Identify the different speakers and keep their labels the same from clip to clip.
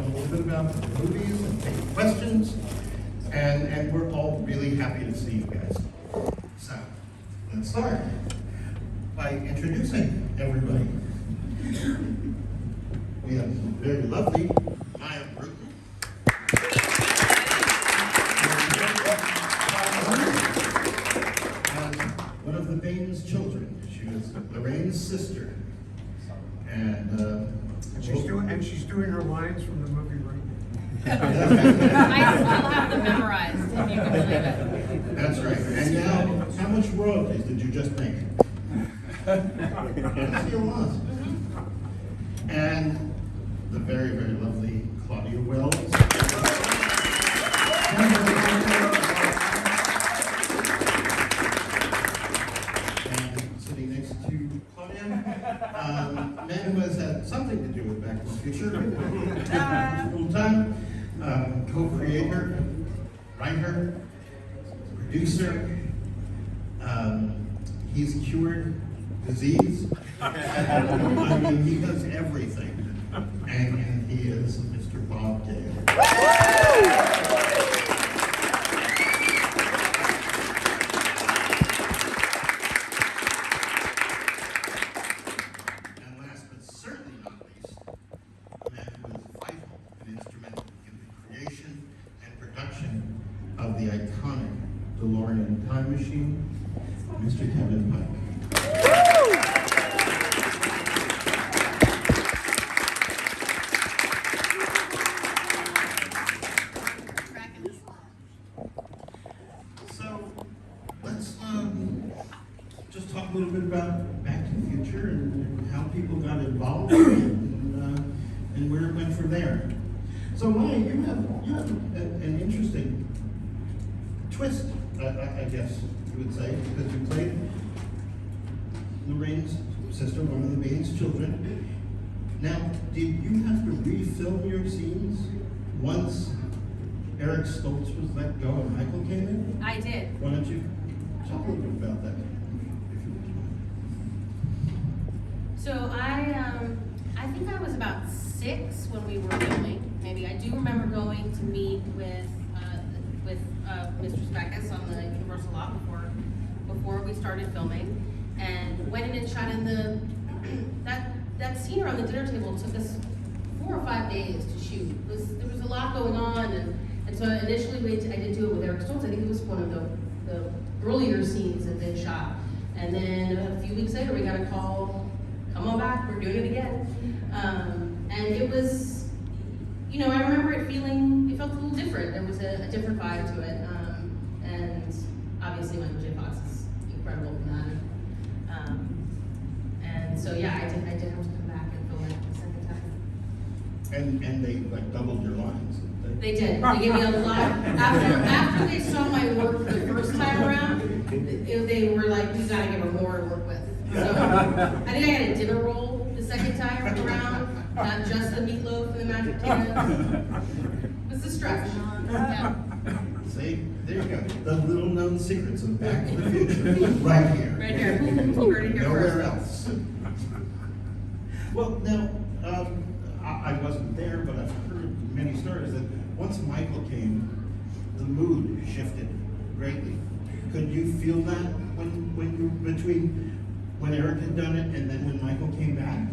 Speaker 1: a little bit about the movies and take questions. And we're all really happy to see you guys. So, let's start by introducing everybody. We have the very lovely Maia Brewton. And one of the Baines children. She was Lorraine's sister. And
Speaker 2: she's doing her lines from the movie right
Speaker 3: I still have them memorized, if you can believe it.
Speaker 1: That's right. And now, how much royalties did you just make? That's a lot. And the very, very lovely Claudia Wells. And sitting next to Claudia, a man who has had something to do with Back to the Future, full time. Co-creator, writer, producer. He's cured disease. I mean, he does everything. And he is Mr. Bob Gale. And last but certainly not least, a man who is vital and instrumental in the creation and production of the iconic DeLorean time machine, Mr. Kevin Pike. So let's just talk a little bit about Back to the Future and how people got involved and where it went from there. So Maya, you have an interesting twist, I guess you would say, because you played Lorraine's sister, one of the Baines children. Now, did you have to refilm your scenes once Eric Stoltz was let go and Michael came in?
Speaker 3: I did.
Speaker 1: Why don't you talk a little bit about that, if you would.
Speaker 3: So I think I was about 6 when we were filming. Maybe I do remember going to meet with Mr. Speckes on the Universal lot before we started filming, and went in and shot in the that scene around the dinner table took us 4 or 5 days to shoot. There was a lot going on, and so initially I did do it with Eric Stoltz. I think it was one of the earlier scenes that had been shot, and then a few weeks later we got a call, come on back, we're doing it again. And it was, I remember it felt a little different. There was a different vibe to it. And obviously Michael J. Fox is incredible in that. And so yeah, I did have to come back and film it the second time.
Speaker 1: And they doubled your lines.
Speaker 3: They did. They gave me a lot. After they saw my work the first time around, they were like, we gotta give her more to work with. So I think I had a dinner roll the second time around, not just the meatloaf and the magic potatoes. It was a stretch. Yeah.
Speaker 1: See, there you go. The little known secrets of Back to the Future, right here.
Speaker 3: Right here. You heard it here
Speaker 1: Nowhere
Speaker 3: first.
Speaker 1: else. Well, now, I wasn't there, but I've heard many stories that once Michael came, the mood shifted greatly. Could you feel that between when Eric had done it and then when Michael came back?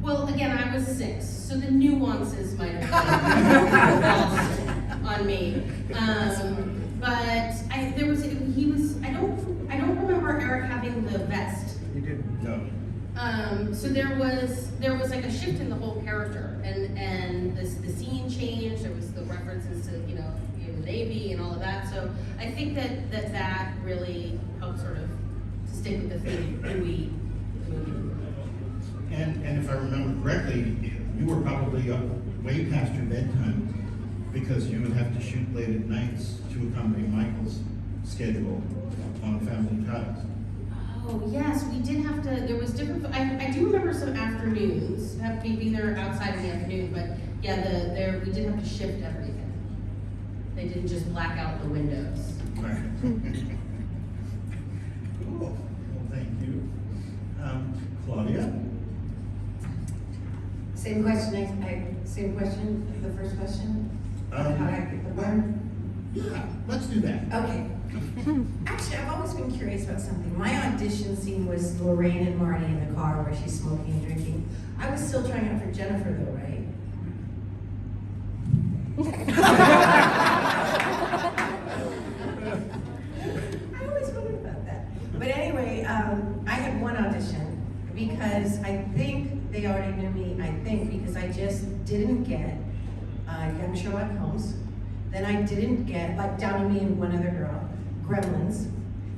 Speaker 3: Well, again, I was 6, so the nuances might have been lost on me. But I don't remember Eric having the vest.
Speaker 2: He didn't.
Speaker 1: No.
Speaker 3: So there was like a shift in the whole character, and the scene changed. There was the references to the Navy and all of that. So I think that really helped sort of stick with the theme of the movie.
Speaker 1: And if I remember correctly, you were probably way past your bedtime because you would have to shoot late at nights to accommodate Michael's schedule on Family Ties.
Speaker 3: Oh yes, we did have to. There was different. I do remember some afternoons. Have to be there outside in the afternoon, but yeah, we did have to shift everything. They didn't just black out the windows.
Speaker 1: Right. Cool. Well, thank you. Claudia?
Speaker 4: Same question, same question, the first question? How did I get the part?
Speaker 1: Let's do that.
Speaker 4: Okay. Actually, I've always been curious about something. My audition scene was Lorraine and Marty in the car where she's smoking and drinking. I was still trying out for Jennifer though, right? I always wondered about that. But anyway, I had one audition because I think they already knew me, because I just didn't get young Sherlock Holmes. Then I didn't get, like Down to Me and One Other Girl, Gremlins.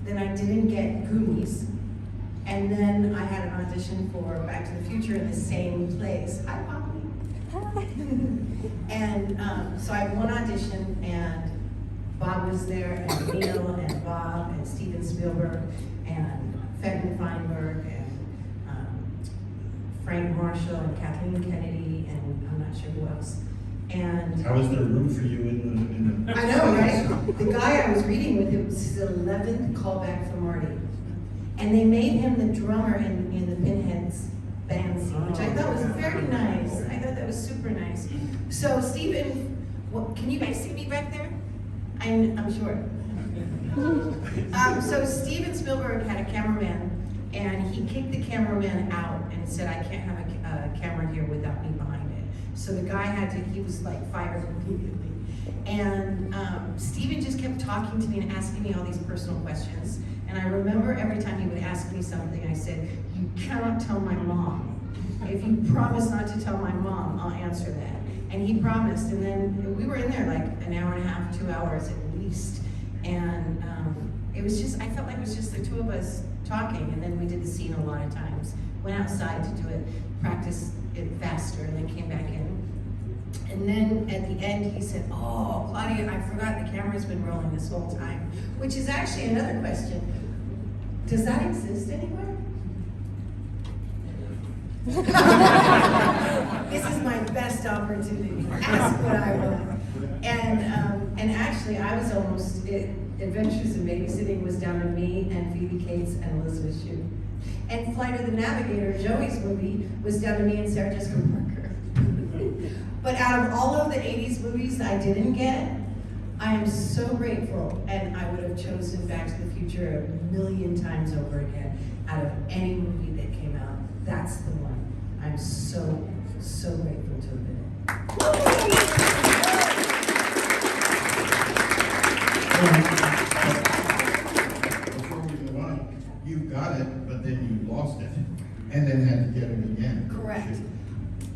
Speaker 4: Then I didn't get Goonies. And then I had an audition for Back to the Future in the same place. Hi, Poppy. And so I had one audition, and Bob was there, and Neil, and Bob, and Steven Spielberg, and Fenton Feinberg, and Frank Marshall, and Kathleen Kennedy, and I'm not sure who else. And
Speaker 1: How was there room for you in the?
Speaker 4: I know, right? The guy I was reading with, it was his 11th callback from Marty. And they made him the drummer in the Pinheads band scene, which I thought was very nice. I thought that was super nice. So Stephen, can you guys see me back there? I'm short. So Steven Spielberg had a cameraman, and he kicked the cameraman out and said, I can't have a camera here without me behind it. So the guy he was like fired immediately. And Steven just kept talking to me and asking me all these personal questions. And I remember every time he would ask me something, I said, you cannot tell my mom. If you promise not to tell my mom, I'll answer that. And he promised, and then we were in there like an hour and a half, 2 hours at least. And it was just, I felt like it was just the two of us talking, and then we did the scene a lot of times. Went outside to do it, practiced it faster, and then came back in. And then at the end, he said, oh, Claudia, I forgot the camera's been rolling this whole time. Which is actually another question. Does that exist anywhere? This is my best opportunity. Ask what I want. And actually, I was almost, Adventures in Babysitting was down to me and Phoebe Cates and Elizabeth Shue. And Flight of the Navigator, Joey's movie, was down to me and Sarah Jessica Parker. But out of all of the 80s movies I didn't get, I am so grateful, and I would have chosen Back to the Future a million times over again. Out of any movie that came out, that's the one. I'm so, so grateful to have been in.
Speaker 1: Before we move on, you got it, but then you lost it, and then had to get it again.
Speaker 4: Correct.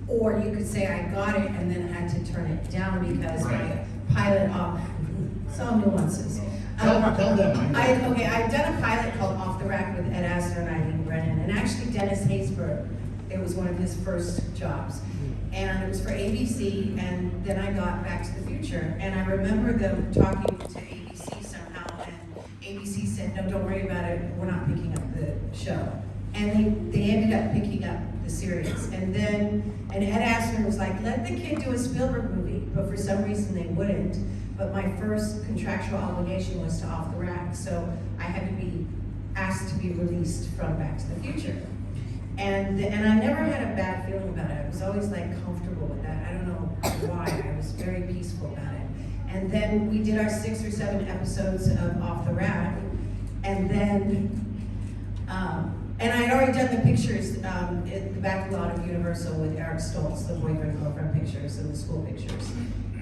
Speaker 4: Or you could say I got it and then had to turn it down because my pilot off. It's all nuances.
Speaker 1: Tell them.
Speaker 4: I'd done a pilot called Off the Rack with Ed Asner and Eileen Brennan, and actually Dennis Haysbert, it was one of his first jobs. And it was for ABC, and then I got Back to the Future. And I remember them talking to ABC somehow, and ABC said, no, don't worry about it, we're not picking up the show. And they ended up picking up the series. And Ed Asner was like, let the kid do a Spielberg movie, but for some reason they wouldn't. But my first contractual obligation was to Off the Rack, so I had to be asked to be released from Back to the Future. And I never had a bad feeling about it. I was always like comfortable with that. I don't know why. I was very peaceful about it. And then we did our 6 or 7 episodes of Off the Rack, and then and I had already done the pictures at the back lot of Universal with Eric Stoltz, the boyfriend-girlfriend pictures and the school pictures,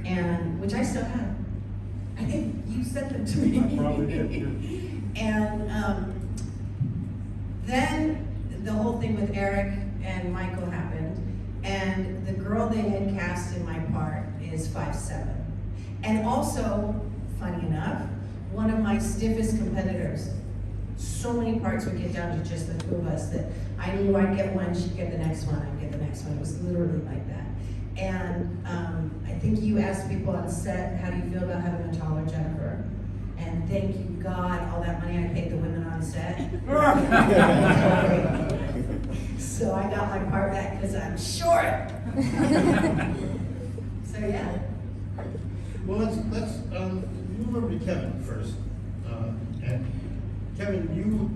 Speaker 4: and which I still have. I think you sent them to me.
Speaker 2: I probably did. Yeah.
Speaker 4: And then the whole thing with Eric and Michael happened, and the girl they had cast in my part is 5'7", and also, funny enough, one of my stiffest competitors. So many parts would get down to just the two of us that I knew I'd get one, she'd get the next one, I'd get the next one. It was literally like that. And I think you asked people on set, how do you feel about having a taller Jennifer? And thank you God, all that money I paid the women on set. So I got my part back because I'm short. So yeah.
Speaker 1: Well, let's move over to Kevin first. And Kevin,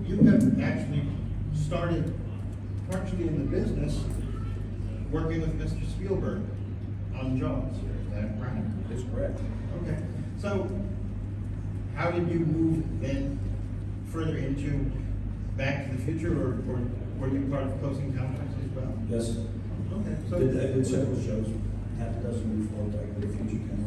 Speaker 1: you have actually started partially in the business working with Mr. Spielberg on Jaws, is that right?
Speaker 5: That's correct.
Speaker 1: Okay, so how did you move then further into Back to the Future, or were you part of Close Encounters as well?
Speaker 5: Yes.
Speaker 1: Okay,
Speaker 5: I did several shows, half a dozen before Back to the Future came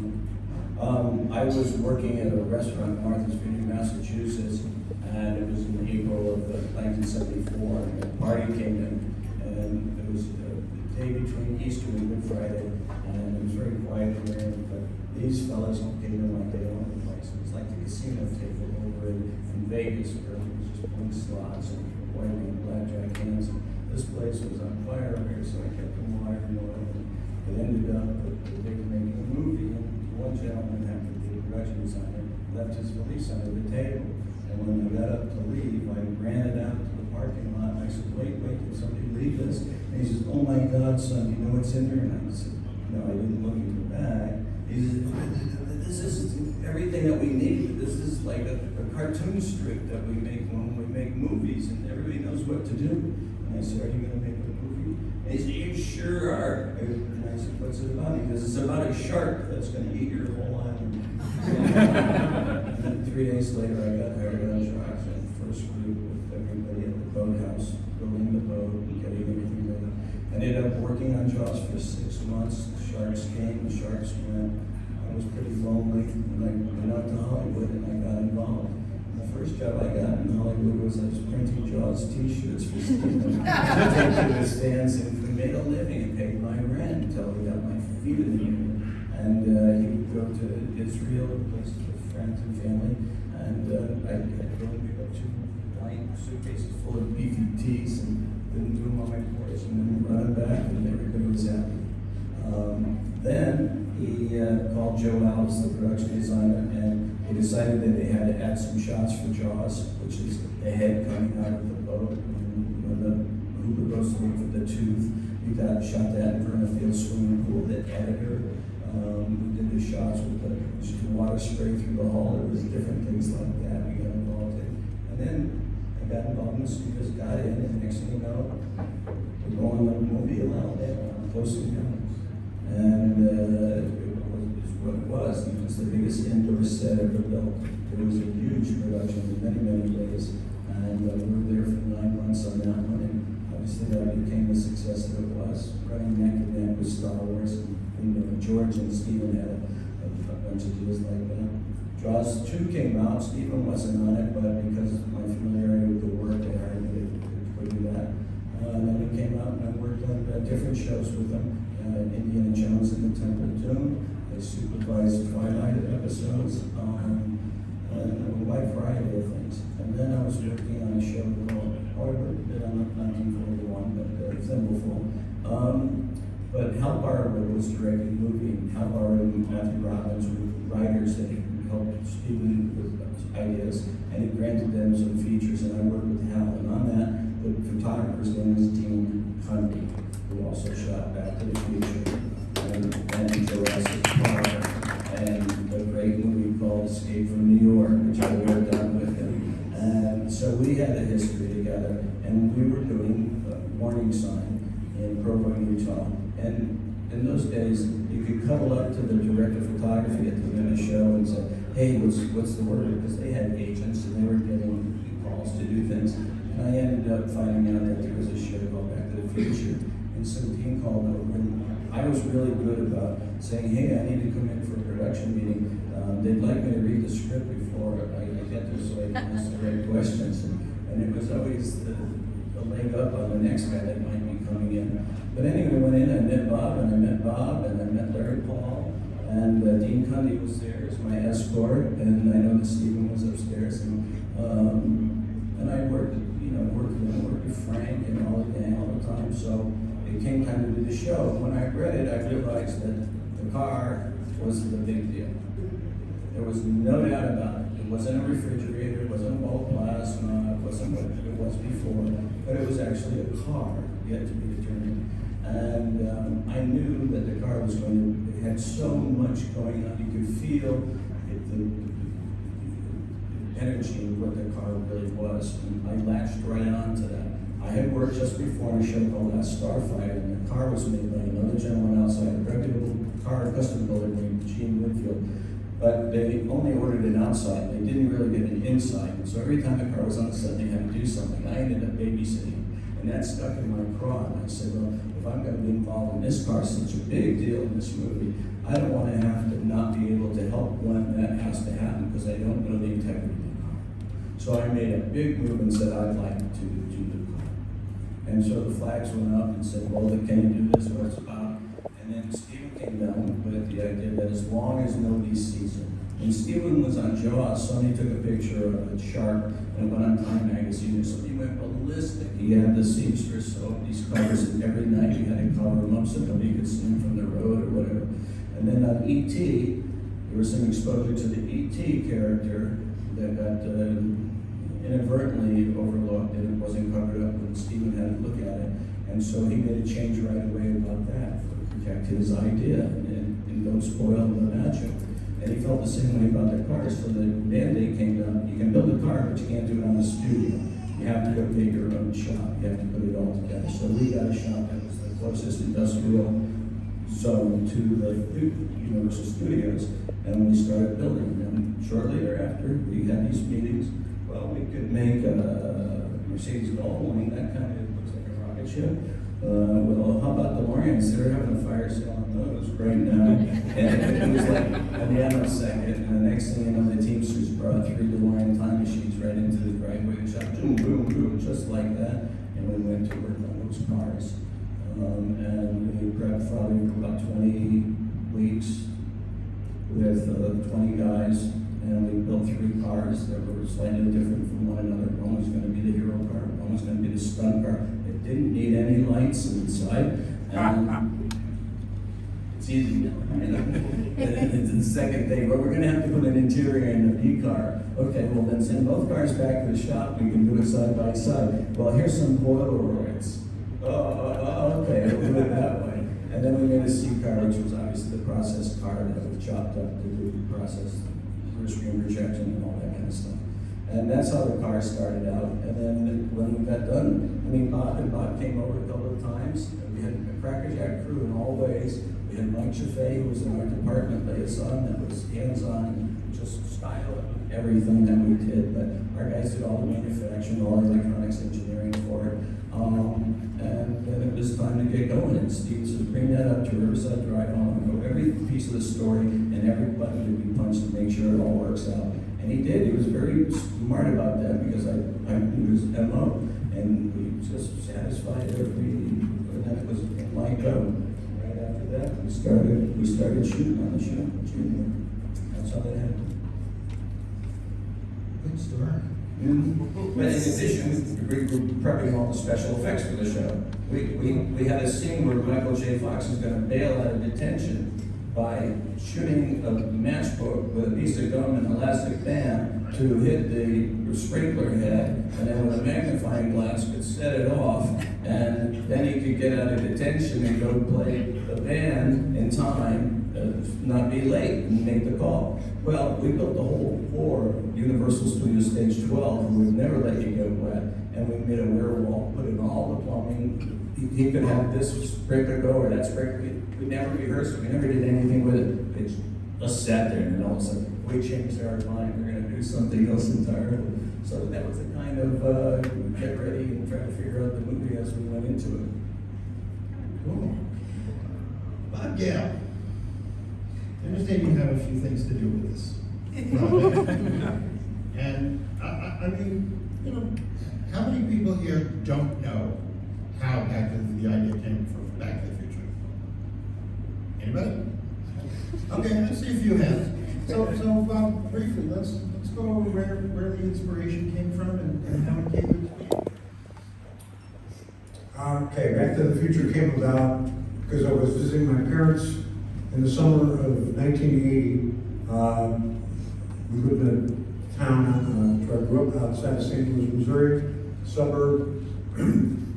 Speaker 5: on. I was working at a restaurant in Martha's Vineyard, Massachusetts, and it was in April of 1974, and a party came in, and it was the day between Easter and Good Friday, and it was very quiet in there, but these fellas came in like they owned the place. It was like the casino table over in Vegas, where it was just playing slots and white and blackjack hands. This place was on fire here, so I kept them alive and oil. It ended up that they were making a movie, and one gentleman, after the production designer, left his release under the table. And when I got up to leave, I ran it out to the parking lot, and I said, wait, can somebody leave this? And he says, oh my God, son, you know what's in there? And I said, no, I didn't look in the bag. He said, this is everything that we need. This is like a cartoon strip that we make when we make movies, and everybody knows what to do. And I said, are you gonna make a movie? And he said, you sure are. And I said, what's it about? He goes, it's about a shark that's gonna eat your whole island. And then 3 days later, I got hired on Sharks, and first group with everybody at the boathouse, building the boat and getting everything ready. I ended up working on Jaws for 6 months. The sharks came, the sharks went. I was pretty lonely, and I went out to Hollywood and I got involved. And the first job I got in Hollywood was I was printing Jaws t-shirts for Stephen. Taking his fans, and we made a living and paid my rent until we got my feet in the air. And he would go to Israel, places with friends and family, and I'd go and pick up 2 blank suitcases full of beefy teas and didn't do them on my course, and then run back, and everybody was happy. Then he called Joe Alves, the production designer, and he decided that they had to add some shots for Jaws, which is the head coming out of the boat, and when the hooper goes to look for the tooth. We shot that in Verne Hatches swimming pool. The editor, we did the shots with the water spray through the hull. It was different things like that we got involved in. And then I got involved in the studios, got in, and next thing you know, we're going on a movie in Alabama, Close Encounters. And it was what it was. It was the biggest indoor set ever built. It was a huge production in many days. And we were there for 9 months on that one. And obviously that became the success that it was. Running neck and neck with Star Wars. And George and Stephen had a bunch of deals like that. Jaws 2 came out. Stephen wasn't on it, but because of my familiarity with the work, they hired me to do that. And then it came out, and I worked on different shows with them. Indiana Jones and the Temple of Doom. I supervised Twilight episodes, and a wide variety of things. And then I was working on a show called, I worked a bit on 1941, but Thimbleful. But Hal Barwood was directing the movie, and Hal Barwood and Matthew Robbins were writers that helped Stephen with ideas, and he granted them some features, and I worked with Hal. And on that, the photographer's name was Dean Cundy, who also shot Back to the Future and Jurassic Park, and a great movie called Escape from New York, which I worked on with him. And so we had a history together, and we were doing a warning sign in Provo, Utah. And in those days, you could cuddle up to the director of photography at the end of the show and say, hey, what's the word? Because they had agents and they were getting calls to do things. And I ended up finding out that there was a show called Back to the Future. And some team called over, and I was really good about saying, hey, I need to come in for a production meeting. They'd like me to read the script before I get there so I can ask the right questions. And it was always the leg up on the next guy that might be coming in. But anyway, I went in, I met Bob, and I met Larry Paul, and Dean Cundy was there as my escort, and I know that Stephen was upstairs, and I worked with Frank and all the gang all the time, so it came time to do the show. When I read it, I realized that the car was the big deal. There was no doubt about it. It wasn't a refrigerator, it wasn't a wall plasma, it wasn't what it was before, but it was actually a car, yet to be determined. And I knew that the car was it had so much going on. You could feel the energy of what the car really was. And I latched right on to that. I had worked just before on a show called Last Starfighter, and the car was made by another gentleman outside, a reputable car custom builder named Gene Whitfield. But they only ordered it outside. They didn't really get an inside. And so every time the car was on set, they had to do something. I ended up babysitting. And that stuck in my craw. And I said, well, if I'm going to be involved in this car, such a big deal in this movie, I don't want to have to not be able to help when that has to happen because I don't know the integrity of the car. So I made a big move and said, I'd like to do the car. And so the flags went up and said, well, can you do this? What's about? And then Stephen came down with the idea that as long as nobody sees it. When Stephen was on Jaws, somebody took a picture of a shark and it went on Time magazine, and somebody went ballistic. He had the seamstress sew up these covers, and every night you had to cover them up so nobody could see them from the road or whatever. And then on E.T., there was some exposure to the E.T. character that got inadvertently overlooked, and it wasn't covered up when Stephen had to look at it. And so he made a change right away about that to protect his idea and don't spoil the magic. And he felt the same way about the car, so the mandate came down. You can build a car, but you can't do it on the studio. You have to go get your own shop. You have to put it all together. So we got a shop that was the closest industrial zone to the Universal Studios, and we started building. And shortly thereafter, we had these meetings. Well, we could make a Mercedes Gullwing, that kind of looks like a rocket ship. Well, how about DeLoreans? They're having a fire sale on those right now. And it was like a nanosecond, and the next thing you know, the Teamsters brought 3 DeLorean time machines right into the driveway of the shop. Boom, boom, boom, just like that. And we went to work on those cars. And we prepped probably for about 20 weeks with 20 guys. And we built 3 cars that were slightly different from one another. One was going to be the hero car, one was going to be the stunt car. It didn't need any lights inside. It's easy now, right? And the second thing, well, we're going to have to put an interior in the B car. Okay, well then send both cars back to the shop. We can do it side by side. Well, here's some Polaroids. Okay, we'll do it that way. And then we made a C car, which was obviously the process car that was chopped up to do the process. Stream rejection and all that kind of stuff. And that's how the car started out. And then when we got done, Bob came over a couple of times. We had a crackerjack crew in all ways. We had Mike Chaffee, who was in our department liaison, that was hands-on and just style everything that we did. But our guys did all the manufacturing, all the electronics engineering for it. And then it was time to get going. And Steve said, bring that up to Riverside Drive Home and go every piece of the story and every button to be punched to make sure it all works out. And he did. He was very smart about that because I knew his MO. And we just satisfied and then it was my go. Right after that, we started shooting on the show. That's how that happened.
Speaker 1: Good story.
Speaker 5: But in addition, we were prepping all the special effects for the show. We had a scene where Michael J. Fox was going to bail out of detention by shooting a matchbook with a piece of gum and an elastic band to hit the sprinkler head, and then with a magnifying glass could set it off, and then he could get out of detention and go play the band in time, not be late and make the call. Well, we built the whole floor of Universal Studios Stage 12, and we'd never let you get wet, and we made a rear wall, put in all the plumbing. He could have this sprinkler go or that sprinkler. We never rehearsed it, we never did anything with it. It just sat there, and all of a sudden, we changed our mind, we're gonna do something else entirely. So that was the kind of get ready and try to figure out the movie as we went into it.
Speaker 1: Cool. Bob Gale. I understand you have a few things to do with this project. And I mean, how many people here don't know how the idea came from Back to the Future? Anybody? Okay, let's see a few hands. So briefly, let's go over where the inspiration came from and how it came into being.
Speaker 2: Okay, Back to the Future came about because I was visiting my parents in the summer of 1980. We lived in a town, I grew up outside of St. Louis, Missouri, suburb.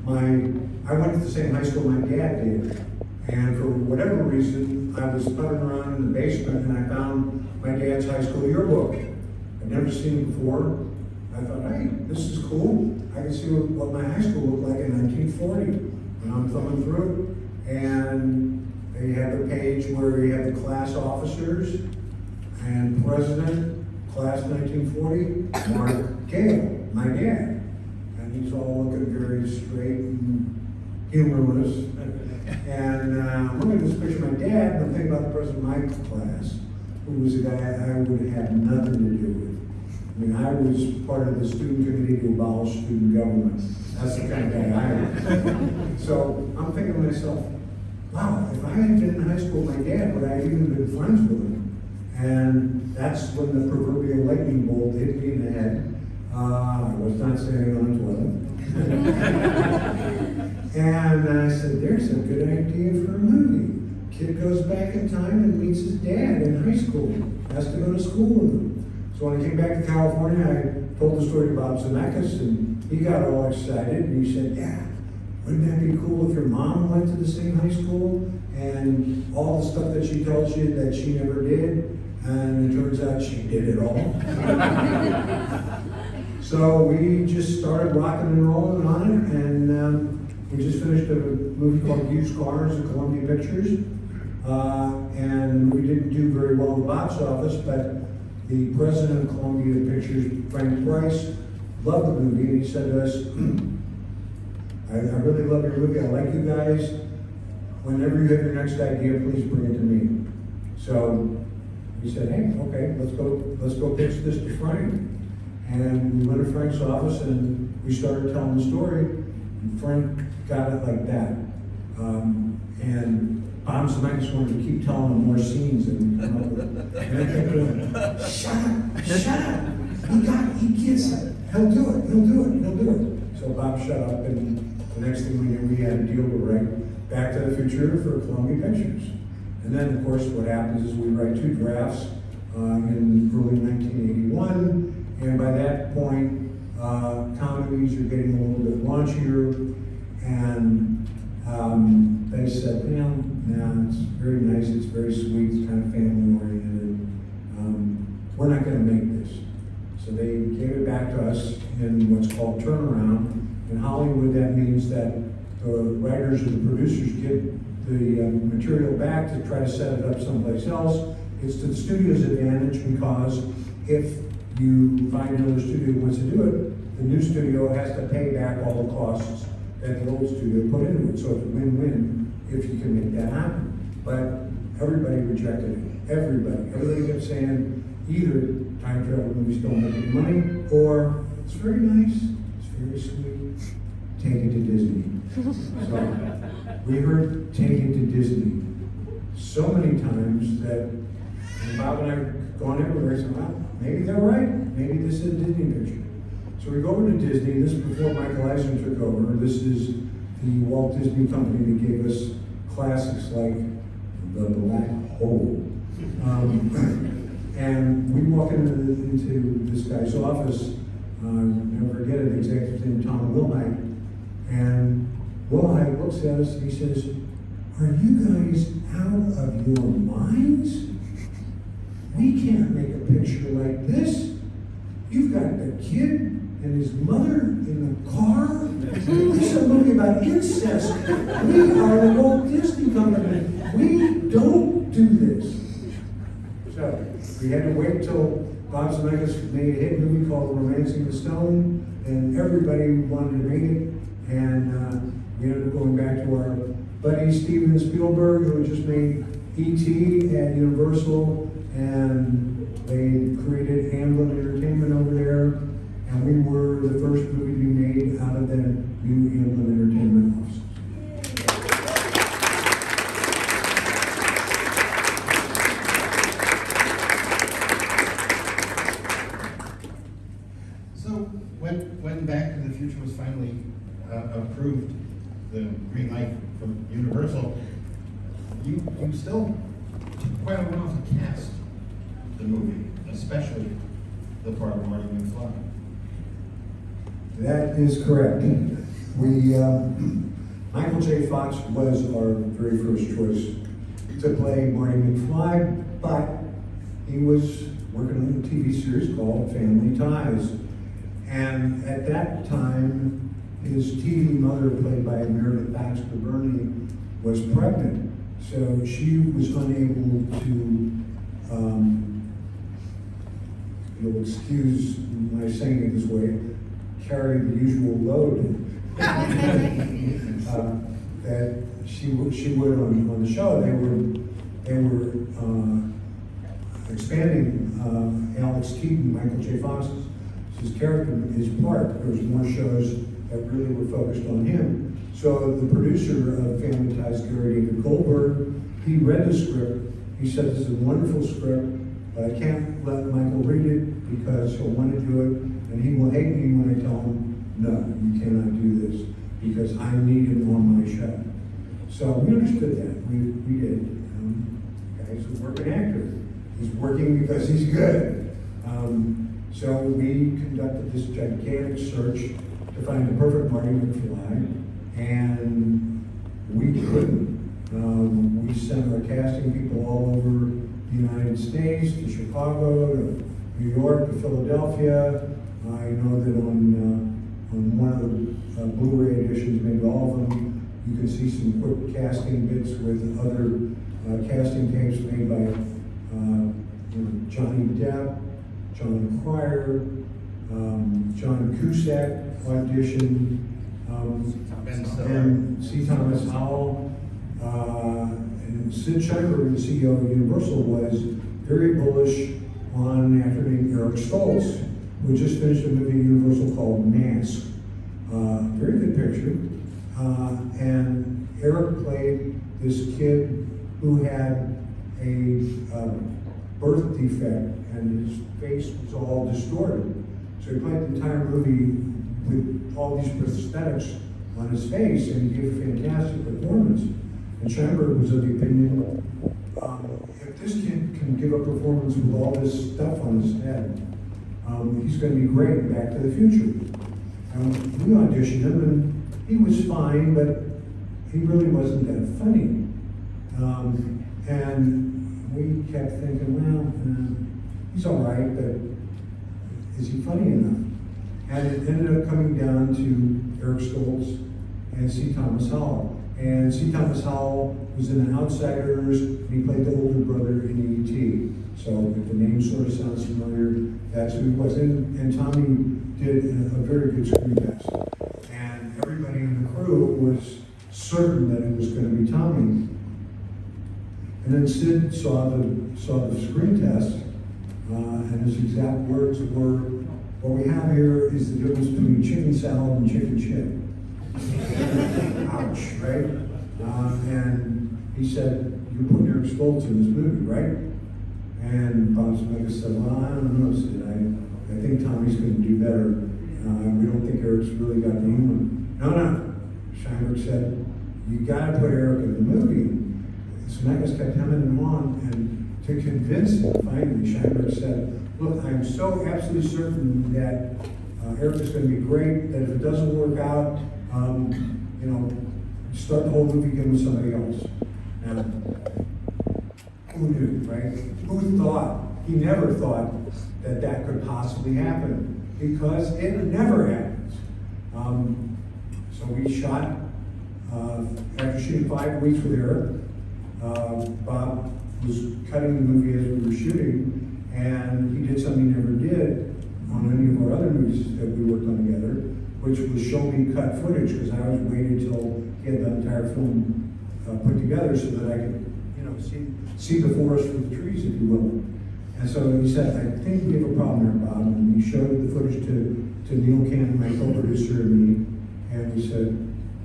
Speaker 2: I went to the same high school my dad did, and for whatever reason, I was puttering around in the basement and I found my dad's high school yearbook. I'd never seen it before, I thought, hey, this is cool. I can see what my high school looked like in 1940. And I'm thumbing through it, and they have a page where you have the class officers and president, class 1940, Mark Gale, my dad. And he's all looking very straight and humorless. And I'm looking at this picture of my dad, and I'm thinking about the president of my class, who was a guy I would have nothing to do with. I mean, I was part of the student committee to abolish student government. That's the kind of guy I am. So I'm thinking to myself, wow, if I had been in high school with my dad, would I have even been friends with him? And that's when the proverbial lightning bolt hit me in the head. I was not standing on the toilet. And I said, there's a good idea for a movie. Kid goes back in time and meets his dad in high school, has to go to school with him. So when I came back to California, I told the story to Bob Zemeckis, and he got all excited, and he said, yeah, wouldn't that be cool if your mom went to the same high school, and all the stuff that she tells you that she never did, and it turns out she did it all. So we just started rocking and rolling on it, and we just finished a movie called Used Cars at Columbia Pictures, and we didn't do very well in the box office, but the president of Columbia Pictures, Frank Price, loved the movie, and he said to us, I really love your movie, I like you guys. Whenever you have your next idea, please bring it to me. So we said, hey, okay, let's go pitch this to Frank. And we went to Frank's office and we started telling the story, and Frank got it like that. And Bob Zemeckis wanted to keep telling him more scenes and come up with it. And I kept doing, shut up, he gets it. He'll do it. So Bob shut up, and the next thing we knew, we had a deal to write Back to the Future for Columbia Pictures. And then, of course, what happens is we write 2 drafts in early 1981, and by that point, comedies are getting a little bit launchier, and they said, no, it's very nice, it's very sweet, it's kind of family-oriented. We're not going to make this. So they gave it back to us in what's called turnaround. In Hollywood, that means that the writers or the producers get the material back to try to set it up someplace else. It's to the studio's advantage, because if you find another studio who wants to do it, the new studio has to pay back all the costs that the old studio put into it. So it's a win-win if you can make that happen. But everybody rejected it. Everybody kept saying, either time travel movies don't make any money, or it's very nice, it's very sweet, take it to Disney. So we heard take it to Disney so many times that Bob and I have gone everywhere and said, well, maybe they're right, maybe this is a Disney picture. So we go over to Disney. This is before Michael Klastorin took over. This is the Walt Disney Company that gave us classics like The Black Hole. And we walk into this guy's office, never forget it, the executive's name, Tom Wilhite, and Wilhite looks at us and he says, are you guys out of your minds? We can't make a picture like this. You've got the kid and his mother in the car. This is a movie about incest. We are the Walt Disney Company. We don't do this. So we had to wait till Bob Zemeckis made a hit movie called Romancing the Stone, and everybody wanted to make it. And we ended up going back to our buddy Steven Spielberg, who had just made E.T. at Universal, and they created Amblin Entertainment over there, and we were the first movie to be made out of that new Amblin Entertainment office.
Speaker 1: So when Back to the Future was finally approved, the green light from Universal, you still took quite a while to cast the movie, especially the part of Marty McFly.
Speaker 2: That is correct. We, Michael J. Fox was our very first choice to play Marty McFly, but he was working on a TV series called Family Ties. And at that time, his TV mother, played by Meredith Baxter Burney, was pregnant. So she was unable to, you'll excuse my saying it this way, carry the usual load that she would on the show. They were expanding Alex Keaton, Michael J. Fox's his character, his part. There was more shows that really were focused on him. So the producer of Family Ties, Gary David Goldberg, he read the script. He said, "This is a wonderful script, but I can't let Michael read it because he'll want to do it, and he will hate me when I tell him, no, you cannot do this, because I need him on my show." So we understood that. We did. Guy's a working actor. He's working because he's good. So we conducted this gigantic search to find the perfect Marty McFly, and we couldn't. We sent our casting people all over the United States, to Chicago, to New York, to Philadelphia. I know that on one of the Blu-ray editions, maybe all of them, you can see some quick casting bits with other casting tapes made by Johnny Depp, John Cryer, John Cusack auditioned, and C. Thomas Howell, and Sid Sheinberg, the CEO of Universal, was very bullish on an actor named Eric Stoltz, who just finished a movie at Universal called Mask. Very good picture. And Eric played this kid who had a birth defect, and his face was all distorted. So he played the entire movie with all these prosthetics on his face, and he gave a fantastic performance. And Sheinberg was of the opinion, if this kid can give a performance with all this stuff on his head, he's going to be great in Back to the Future. We auditioned him, and he was fine, but he really wasn't that funny. And we kept thinking, well, he's all right, but is he funny enough? And it ended up coming down to Eric Stoltz and C. Thomas Howell. And C. Thomas Howell was in Outsiders, and he played the older brother in E.T. So if the name sort of sounds familiar, that's who he was. And Tommy did a very good screen test. And everybody in the crew was certain that it was going to be Tommy. And then Sid saw the screen test, and his exact words were, "What we have here is the difference between chicken salad and chicken shit." Ouch, right? And he said, "You're putting Eric Stoltz in this movie, right?" And Bob Zemeckis said, "Well, I don't know, Sid. I think Tommy's going to do better. We don't think Eric's really got the humor." No. Sheinberg said, "You got to put Eric in the movie." Zemeckis kept hemming and hawing, and to convince him, finally, Sheinberg said, "Look, I'm so absolutely certain that Eric is going to be great, that if it doesn't work out, start the whole movie again with somebody else." Now, who knew, right? Who thought? He never thought that that could possibly happen, because it never happens. So we shot, after shooting 5 weeks with Eric, Bob was cutting the movie as we were shooting, and he did something he never did on any of our other movies that we worked on together, which was show me cut footage, because I always waited till he had the entire film put together so that I could, see the forest for the trees, if you will. And so he said, "I think we have a problem here, Bob." And he showed the footage to Neil Cannon, my co-producer, and me, and we said,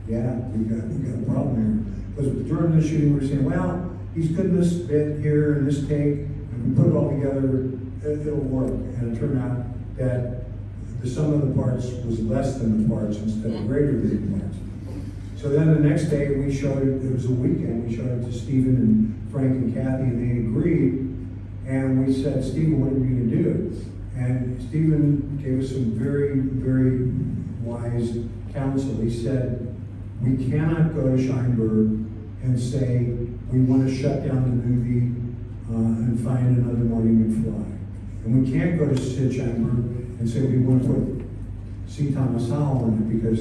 Speaker 2: "Yeah, we got a problem here." Because during the shooting, we were saying, "Well, he's good in this bit here, in this take, and we put it all together, it'll work." And it turned out that the sum of the parts was less than the parts instead of greater than the parts. So then the next day, we showed it was a weekend, we showed it to Stephen and Frank and Kathy, and they agreed. And we said, "Stephen, what are we going to do?" And Stephen gave us some very, very wise counsel. He said, "We cannot go to Sheinberg and say, we want to shut down the movie and find another Marty McFly. And we can't go to Sid Sheinberg and say, we want to put C. Thomas Howell in it because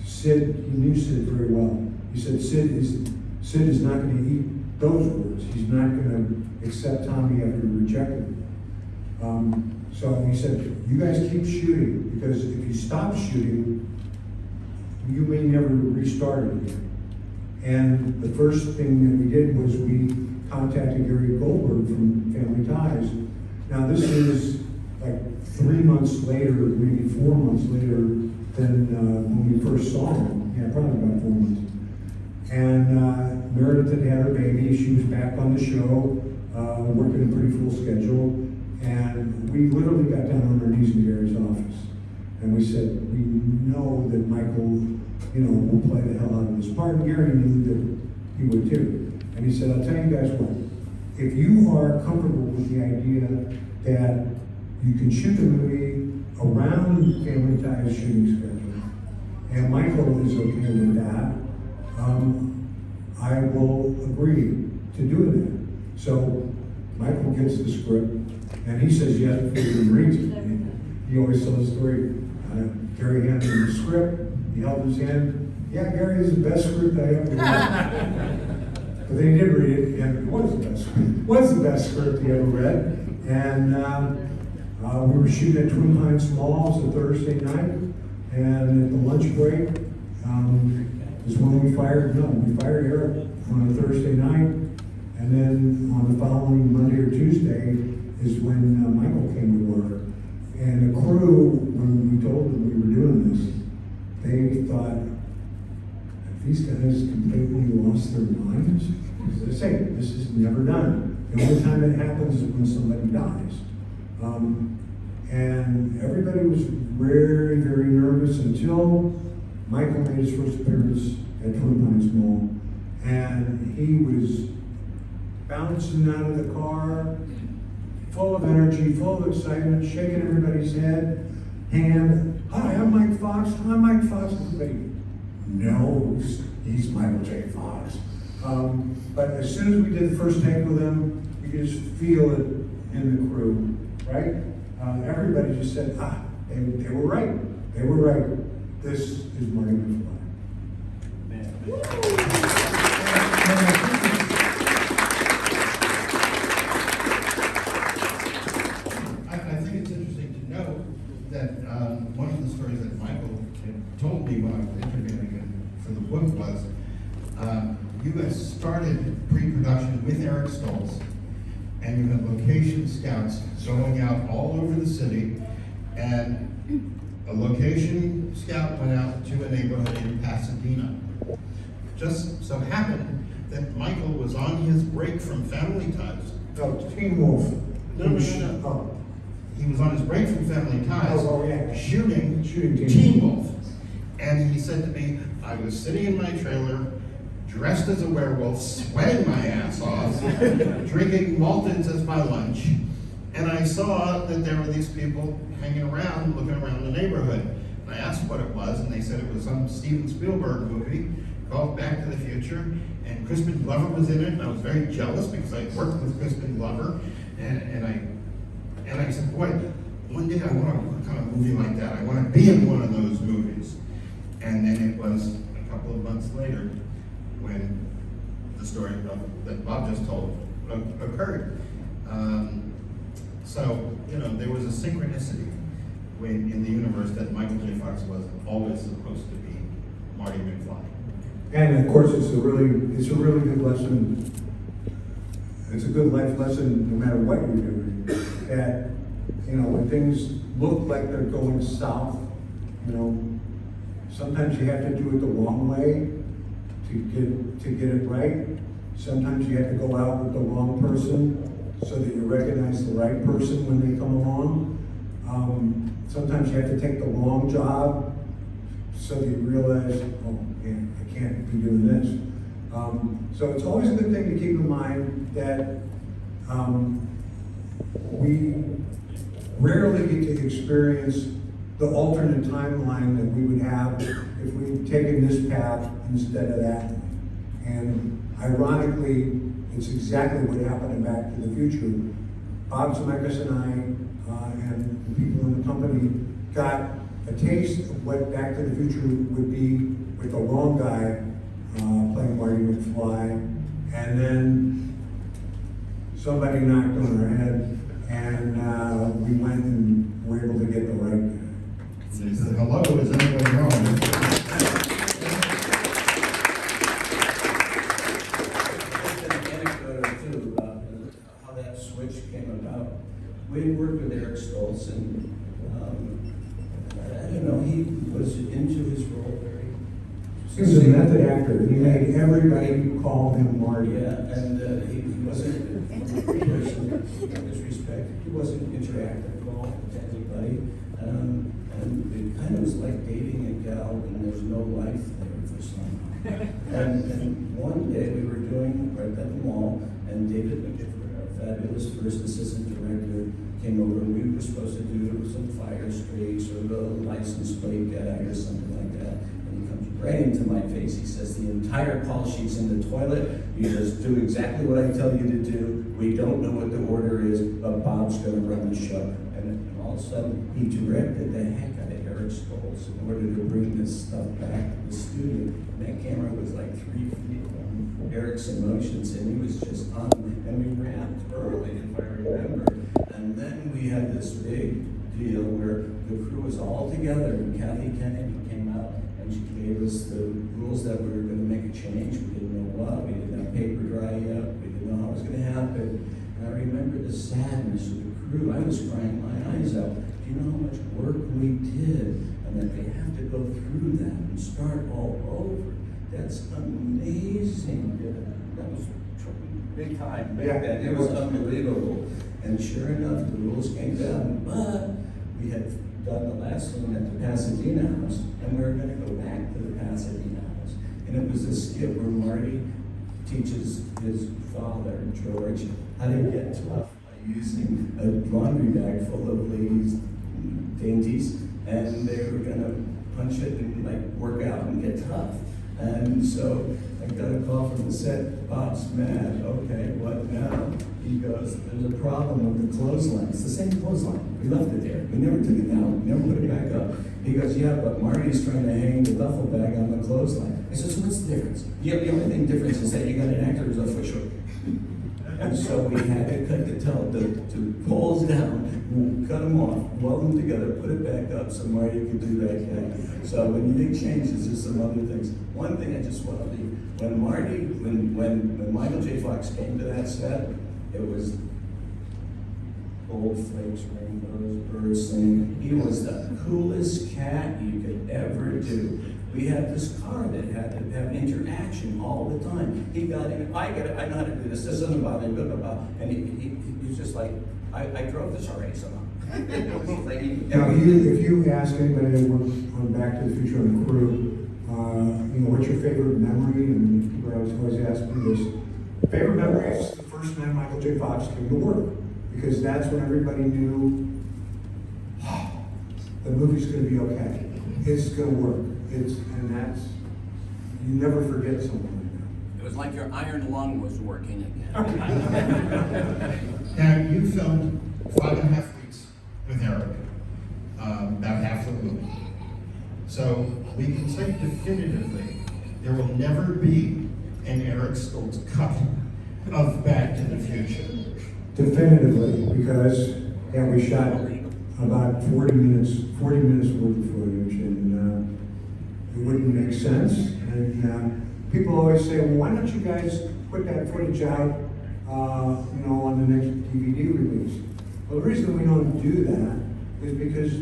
Speaker 2: Sid, he knew Sid very well. He said Sid is not going to eat those words. He's not going to accept Tommy after he rejected him. So he said, you guys keep shooting, because if you stop shooting, you may never restart it again. And the first thing that we did was we contacted Gary Goldberg from Family Ties. Now this is like 3 months later, maybe 4 months later than when we first saw him. Yeah, probably about 4 months. And Meredith had had her baby. She was back on the show, working a pretty full schedule. And we literally got down on our knees in Gary's office. And we said, we know that Michael, will play the hell out of this part. And Gary knew that he would too. And he said, I'll tell you guys what, if you are comfortable with the idea that you can shoot the movie around Family Ties shooting schedule, and Michael is okay with that, I will agree to do that. So Michael gets the script, and he says yes before he even reads it. He always tells the story. Gary handed him the script. He held his hand. Yeah, Gary, this is the best script I ever read. But then he did read it, and it was the best script. Was the best script he ever read. And we were shooting at Twin Pines Mall a Thursday night, and at the lunch break is when we fired Eric on a Thursday night, and then on the following Monday or Tuesday is when Michael came to work. And the crew, when we told them we were doing this, they thought, have these guys completely lost their minds? Because they say, this is never done. The only time it happens is when somebody dies. And everybody was very, very nervous until Michael made his first appearance at Twin Pines Mall. And he was bouncing out of the car, full of energy, full of excitement, shaking everybody's hand. Hi, I'm Mike Fox. I'm Mike Fox. Everybody knows he's Michael J. Fox. But as soon as we did the first take with him, you could just feel it in the crew, right? Everybody just said, they were right. They were right. This is Marty McFly.
Speaker 1: I think it's interesting to know that one of the stories that Michael had told me when I was interviewing him for the book was you guys started pre-production with Eric Stoltz, and you had location scouts going out all over the city, and a location scout went out to a neighborhood in Pasadena. Just so happened that Michael was on his break from Family Ties.
Speaker 2: Oh, Teen Wolf.
Speaker 1: No.
Speaker 2: Oh.
Speaker 1: He was on his break from Family Ties,
Speaker 2: Yeah.
Speaker 1: shooting
Speaker 2: Teen
Speaker 1: Wolf. And he said to me, I was sitting in my trailer, dressed as a werewolf, sweating my ass off, drinking Maltons as my lunch, and I saw that there were these people hanging around, looking around the neighborhood. And I asked what it was, and they said it was some Steven Spielberg movie called Back to the Future, and Crispin Glover was in it, and I was very jealous because I worked with Crispin Glover, and I said, boy, one day I want a kind of movie like that. I want to be in one of those movies. And then it was a couple of months later when the story that Bob just told occurred. So, there was a synchronicity in the universe that Michael J. Fox was always supposed to be Marty McFly.
Speaker 2: And of course, it's a really good lesson. It's a good life lesson, no matter what you're doing. That when things look like they're going south, sometimes you have to do it the wrong way to get it right. Sometimes you have to go out with the wrong person so that you recognize the right person when they come along. Sometimes you have to take the wrong job so that you realize, oh man, I can't be doing this. So it's always a good thing to keep in mind that we rarely get to experience the alternate timeline that we would have if we'd taken this path instead of that. And ironically, it's exactly what happened in Back to the Future. Bob Zemeckis and I and the people in the company got a taste of what Back to the Future would be with the long guy playing Marty McFly, and then somebody knocked on our head, and we went and were able to get the right guy.
Speaker 1: They said, hello, is anybody home?
Speaker 5: How that switch came about. We worked with Eric Stoltz, and I don't know, he was into his role very.
Speaker 2: He was a method actor. He made everybody call him Marty.
Speaker 5: Yeah, and he wasn't, in his respect, he wasn't interactive at all with anybody. And it kind of was like dating a gal, and there's no life there for some. And one day we were doing right at the mall, and David McGifford, our fabulous first assistant director, came over, and we were supposed to do some fire streaks or the license plate gag or something like that. And he comes right into my face. He says, the entire call sheet's in the toilet. You just do exactly what I tell you to do. We don't know what the order is, but Bob's gonna run the show. And all of a sudden, he directed the heck out of Eric Stoltz in order to bring this stuff back to the studio. And that camera was like 3 feet from Eric's emotions, and he was just on. And we wrapped early, if I remember. And then we had this big deal where the crew was all together, and Kathy Kennedy came out, and she gave us the rules that we were going to make a change. We didn't know what, we didn't have paper dry yet, we didn't know how it was going to happen. And I remember the sadness of the crew. I was crying my eyes out. Do you know how much work we did? And that they have to go through that and start all over. That's amazing. That was big time back then. It was unbelievable. And sure enough, the rules came down, but we had done the last one at the Pasadena house, and we were going to go back to the Pasadena house. And it was a skit where Marty teaches his father, George, how to get tough by using a laundry bag full of ladies' dainties, and they were going to punch it and like work out and get tough. And so I got a call from the set, Bob's mad. Okay, what now? He goes, there's a problem with the clothesline. It's the same clothesline. We left it there. We never took it down. We never put it back up. He goes, yeah, but Marty's trying to hang the duffel bag on the clothesline. I said, so what's the difference? Yeah, the only thing difference is that you got an actor who's a foot short. And so we had to cut the two poles down, cut them off, weld them together, put it back up so Marty could do that gag. So when you make changes, there's some other things. One thing I just want to leave, when Michael J. Fox came to that set, it was gold flakes, rainbows, birds singing. He was the coolest cat you could ever do. We had this car that had to have interaction all the time. He got in, I know how to do this doesn't bother me, blah, blah, blah. And he was just like, I drove this already somehow.
Speaker 2: Now, if you ask anybody that works on Back to the Future on the crew, what's your favorite memory? And people always ask me this. Favorite memory is the first night Michael J. Fox came to work, because that's when everybody knew the movie's going to be okay. It's going to work. And that's, you never forget something like that.
Speaker 6: It was like your iron lung was working again.
Speaker 1: Now, you filmed 5.5 weeks with Eric, about half the movie. So we can say definitively there will never be an Eric Stoltz cut of Back to the Future.
Speaker 2: Definitively, because we shot about 40 minutes worth of footage, and it wouldn't make sense. And people always say, well, why don't you guys put that footage out, on the next DVD release? Well, the reason we don't do that is because,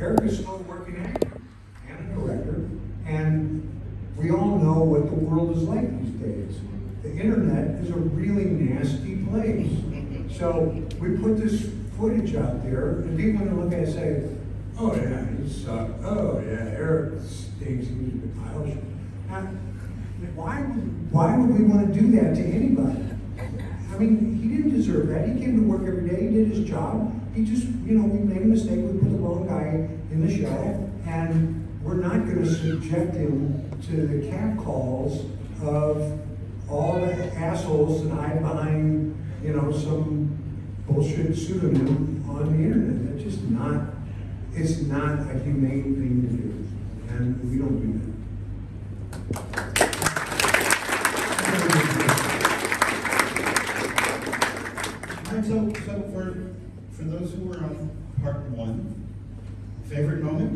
Speaker 2: Eric is still a working actor and a director, and we all know what the world is like these days. The internet is a really nasty place. So we put this footage out there, and people when they look at it say, oh yeah, he sucked. Oh yeah, Eric stinks. He was a pile of shit. Now, why would we want to do that to anybody? I mean, he didn't deserve that. He came to work every day. He did his job. He just, we made a mistake. We put the wrong guy in the show, and we're not going to subject him to the catcalls of all the assholes that hide behind, some bullshit pseudonym on the internet. That's just not It's not a humane thing to do, and we don't do that.
Speaker 1: All right, so for those who were on part one, favorite moment?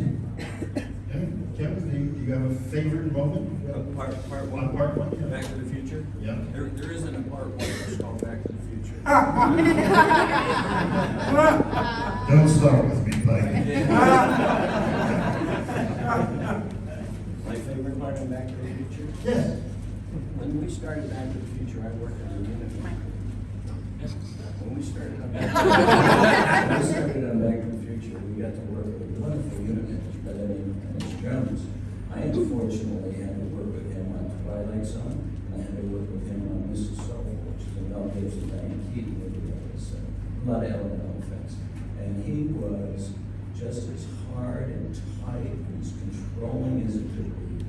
Speaker 1: Kevin, do you have a favorite moment?
Speaker 6: Part
Speaker 1: On
Speaker 6: one,
Speaker 1: part one? Yeah.
Speaker 6: Back to the Future?
Speaker 1: Yeah.
Speaker 6: There isn't a part one, it's called Back to the Future.
Speaker 1: Don't start with me, Pike.
Speaker 5: My favorite part of Back to the Future?
Speaker 1: Yes.
Speaker 5: When we started Back to the Future, I worked as a unit. When we started on Back to the Future, we got to work with a wonderful unit manager by the name of Dennis Jones. I unfortunately had to work with him on Twilight Zone, and I had to work with him on Mrs. Soul, which is a Mel Gibson, Diane Keaton movie that was a lot of elemental effects. And he was just as hard and tight and as controlling as it could be.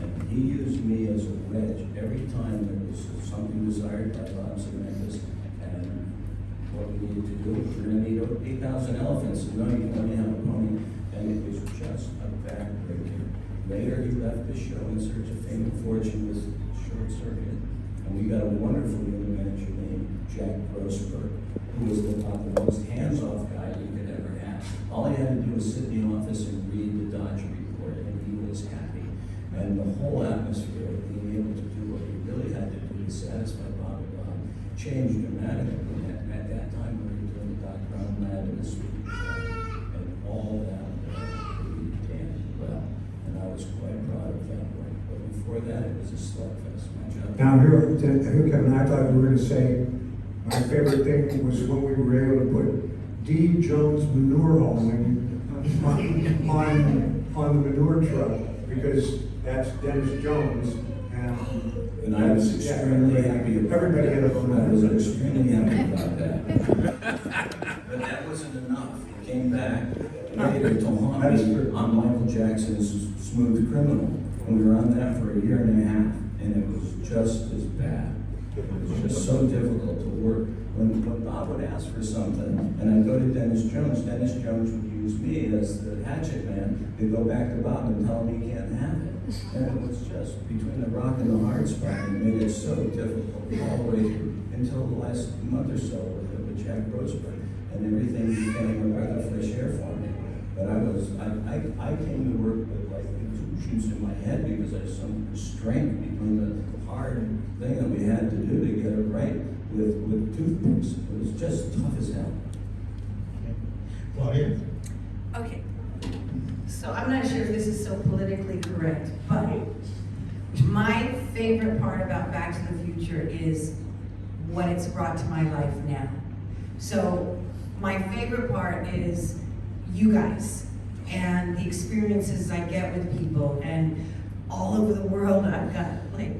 Speaker 5: And he used me as a wedge every time there was something desired by Bob Zemeckis. And what we needed to do, we're gonna need 8,000 elephants. And no, you can only have a pony. And it was just a backbreaker. Later, he left the show in search of fame and fortune with Short Circuit. And we got a wonderful unit manager named Jack Grossberg, who was the most hands-off guy you could ever have. All he had to do was sit in the office and read the Dodge report, and he was happy. And the whole atmosphere of being able to do what we really had to do to satisfy Bob and Bob changed dramatically. At that time, we were doing the Doc Brown Lab and the Sweet and all that we did well. And I was quite proud of that work. But before that, it was a slugfest. My job.
Speaker 2: Now, here, Kevin, I thought you were gonna say, my favorite thing was when we were able to put D. Jones manure hauling on the manure truck, because that's Dennis Jones,
Speaker 5: And I was extremely happy about
Speaker 2: Everybody
Speaker 5: that.
Speaker 2: had a vote.
Speaker 5: I was extremely happy about that. But that wasn't enough. It came back later to haunt
Speaker 2: That's
Speaker 5: me
Speaker 2: true.
Speaker 5: on Michael Jackson's Smooth Criminal. And we were on that for a year and a half, and it was just as bad. It was just so difficult to work. When Bob would ask for something, and I'd go to Dennis Jones would use me as the hatchet man. They'd go back to Bob and tell him he can't have it. And it was just between the rock and the hard spot, and it made it so difficult all the way through until the last month or so with Jack Grossberg, and everything became a breath of fresh air for me. But I came to work with like contusions in my head because there's some restraint between the hard thing that we had to do to get it right with toothpicks. It was just tough as hell.
Speaker 1: Claudia?
Speaker 4: Okay, so I'm not sure if this is so politically correct, but my favorite part about Back to the Future is what it's brought to my life now. So my favorite part is you guys and the experiences I get with people, and all over the world I've got like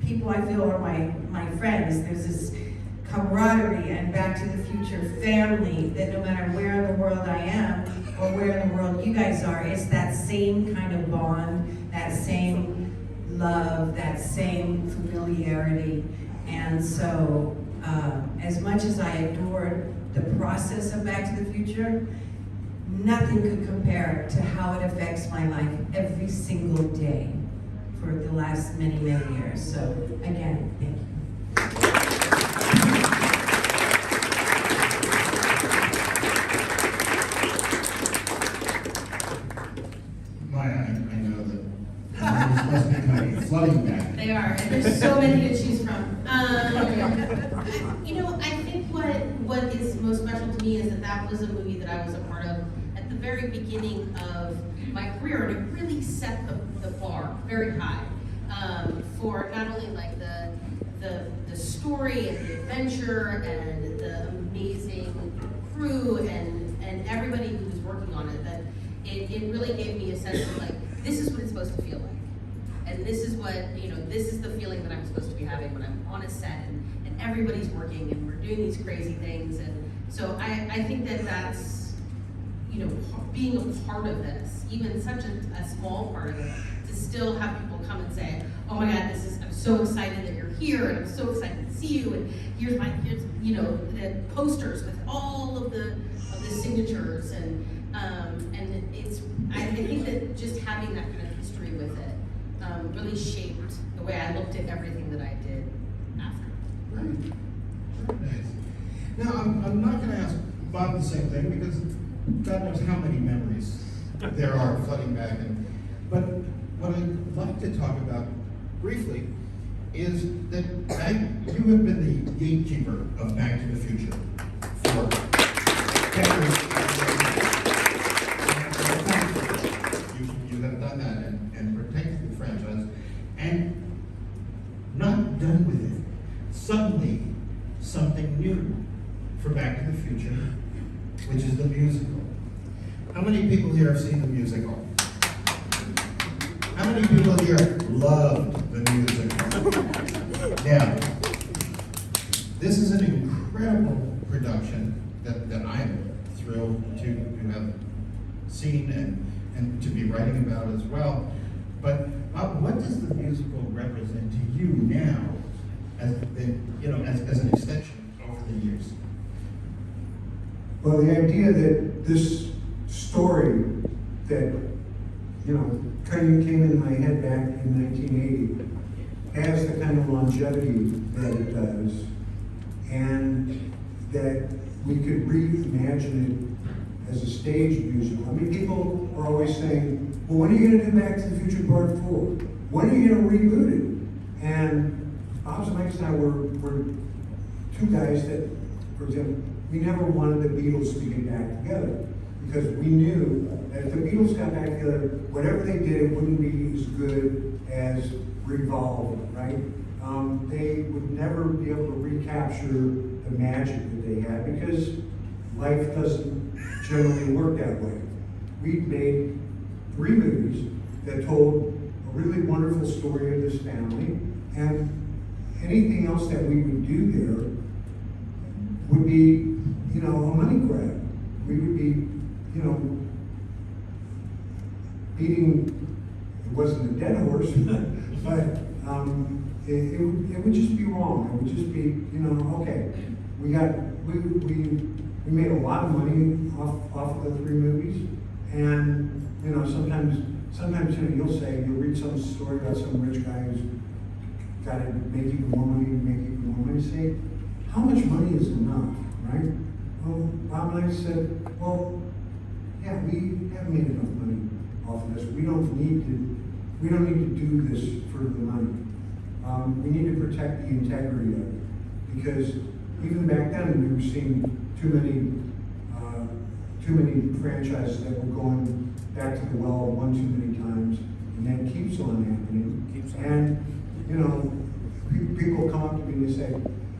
Speaker 4: people I feel are my friends. There's this camaraderie and Back to the Future family that no matter where in the world I am or where in the world you guys are, it's that same kind of bond, that same love, that same familiarity. And so as much as I adored the process of Back to the Future, nothing could compare to how it affects my life every single day for the last many, many years. So again, thank you.
Speaker 1: Maya, I know that numbers must be kind of flooding back.
Speaker 3: They are, and there's so many to choose from. You know, I think what is most special to me is that was a movie that I was a part of at the very beginning of my career, and it really set the bar very high for not only like the story and the adventure and the amazing crew and everybody who was working on it. That it really gave me a sense of like, this is what it's supposed to feel like. And this is what, this is the feeling that I'm supposed to be having when I'm on a set and everybody's working and we're doing these crazy things. And so I think that's, being a part of this, even such a small part of it, to still have people come and say, oh my God, I'm so excited that you're here and I'm so excited to see you. And here's the posters with all of the signatures. And And I think that just having that kind of history with it really shaped the way I looked at everything that I did after.
Speaker 1: Right. Very nice. Now, I'm not gonna ask Bob the same thing, because God knows how many memories there are flooding back in. But what I'd like to talk about briefly is that you have been the gatekeeper of Back to the Future for decades. You have done that and protected the franchise, and not done with it. Suddenly, something new for Back to the Future, which is the musical. How many people here have seen the musical? How many people here loved the musical? Now, this is an incredible production that I'm thrilled to have seen and to be writing about as well. But what does the musical represent to you now, as an extension over the years?
Speaker 2: Well, the idea that this story that, kind of came in my head back in 1980 has the kind of longevity that it does, and that we could reimagine it as a stage musical. I mean, people are always saying, well, when are you going to do Back to the Future Part 4? When are you going to reboot it? And Bob Zemeckis and I were two guys that, for example, we never wanted the Beatles to get back together, because we knew that if the Beatles got back together, whatever they did, it wouldn't be as good as Revolve, right? They would never be able to recapture the magic that they had, because life doesn't generally work that way. We made 3 movies that told a really wonderful story of this family, and anything else that we would do there would be, a money grab. We would be, beating, it wasn't a dead horse, but it would just be wrong. It would just be, okay, we made a lot of money off of the 3 movies, and sometimes you'll read some story about some rich guy who's got to make even more money and make even more money. Say, how much money is enough, right? Well, Bob and I said, well, yeah, we have made enough money off of this. We don't need to do this for the money. We need to protect the integrity of it, because even back then we were seeing too many franchises that were going back to the well one too many times, and that keeps on happening. And people come up to me and they say,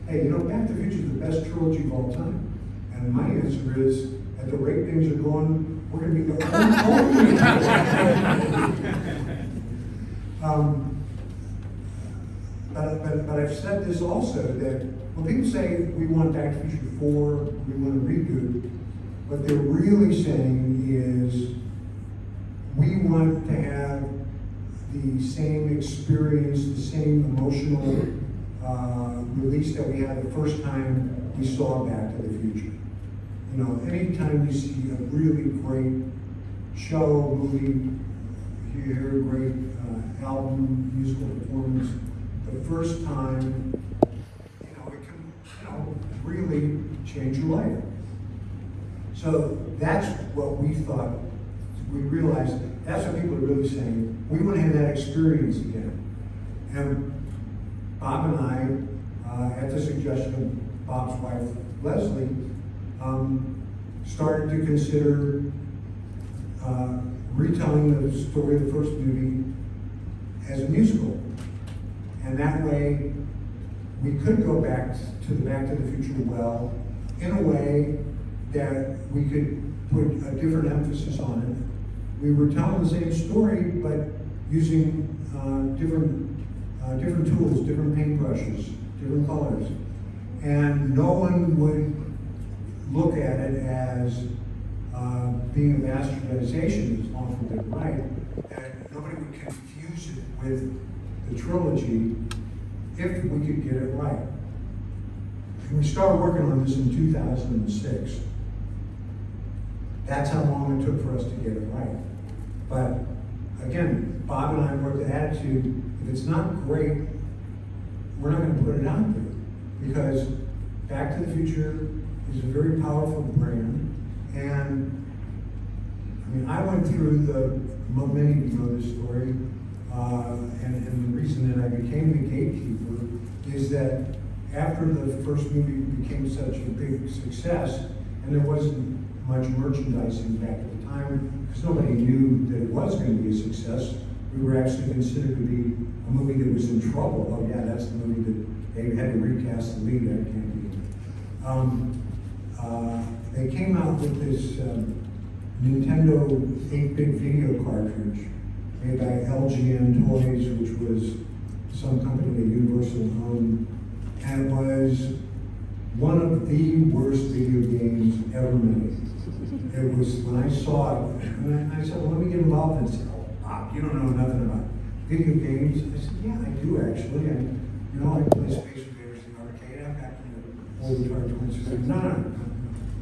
Speaker 2: hey, Back to the Future is the best trilogy of all time. And my answer is, at the rate things are going, we're going to be the only but I've said this also, that when people say we want Back to the Future 4, we want to reboot, what they're really saying is we want to have the same experience, the same emotional release that we had the first time we saw Back to the Future. Anytime you see a really great show, movie, you hear a great album, musical performance, the first time, it can, really change your life. So that's what we thought. We realized that's what people are really saying. We want to have that experience again. And Bob and I, at the suggestion of Bob's wife, Leslie, started to consider retelling the story of the first movie as a musical. And that way, we could go back to the Back to the Future well in a way that we could put a different emphasis on it. We were telling the same story, but using different tools, different paintbrushes, different colors. And no one would look at it as being a bastardization, as long as we did it right. And nobody would confuse it with the trilogy if we could get it right. And we started working on this in 2006. That's how long it took for us to get it right. But again, Bob and I wrote the attitude, if it's not great, we're not gonna put it out there. Because Back to the Future is a very powerful brand, and I mean, I went through many of you know this story, and the reason that I became the gatekeeper is that after the first movie became such a big success, and there wasn't much merchandising back at the time, because nobody knew that it was going to be a success, we were actually considered to be a movie that was in trouble. Oh yeah, that's the movie that they had to recast the lead, that can't be. They came out with this Nintendo 8-bit video cartridge made by LGN Toys, which was some company that Universal owned, and it was one of the worst video games ever made. It was, when I saw it, and I said, well, let me get involved, and said, oh, Bob, you don't know nothing about video games. I said, yeah, I do actually, and you know, I play Space Invaders in the arcade, I've got old Atari 26. No,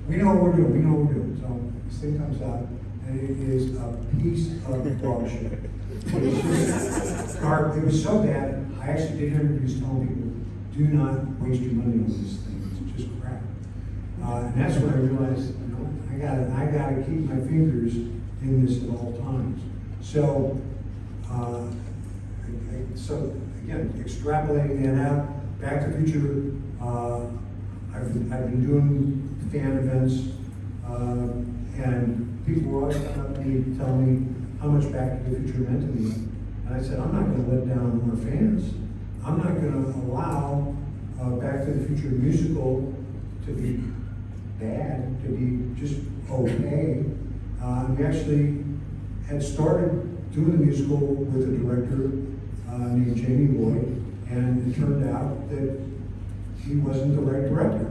Speaker 2: we know what we're doing, So this thing comes out, and it is a piece of dog shit. It was so bad, I actually did interviews telling people, do not waste your money on this thing, it's just crap. And that's when I realized, you know, I gotta keep my fingers in this at all times. So, so again, extrapolating that out, Back to the Future, I've been doing fan events, and people were always coming up to me, telling me how much Back to the Future meant to me. And I said, I'm not gonna let down our fans. I'm not gonna allow Back to the Future musical to be bad, to be just okay. We actually had started doing the musical with a director named Jamie Lloyd, and it turned out that he wasn't the right director.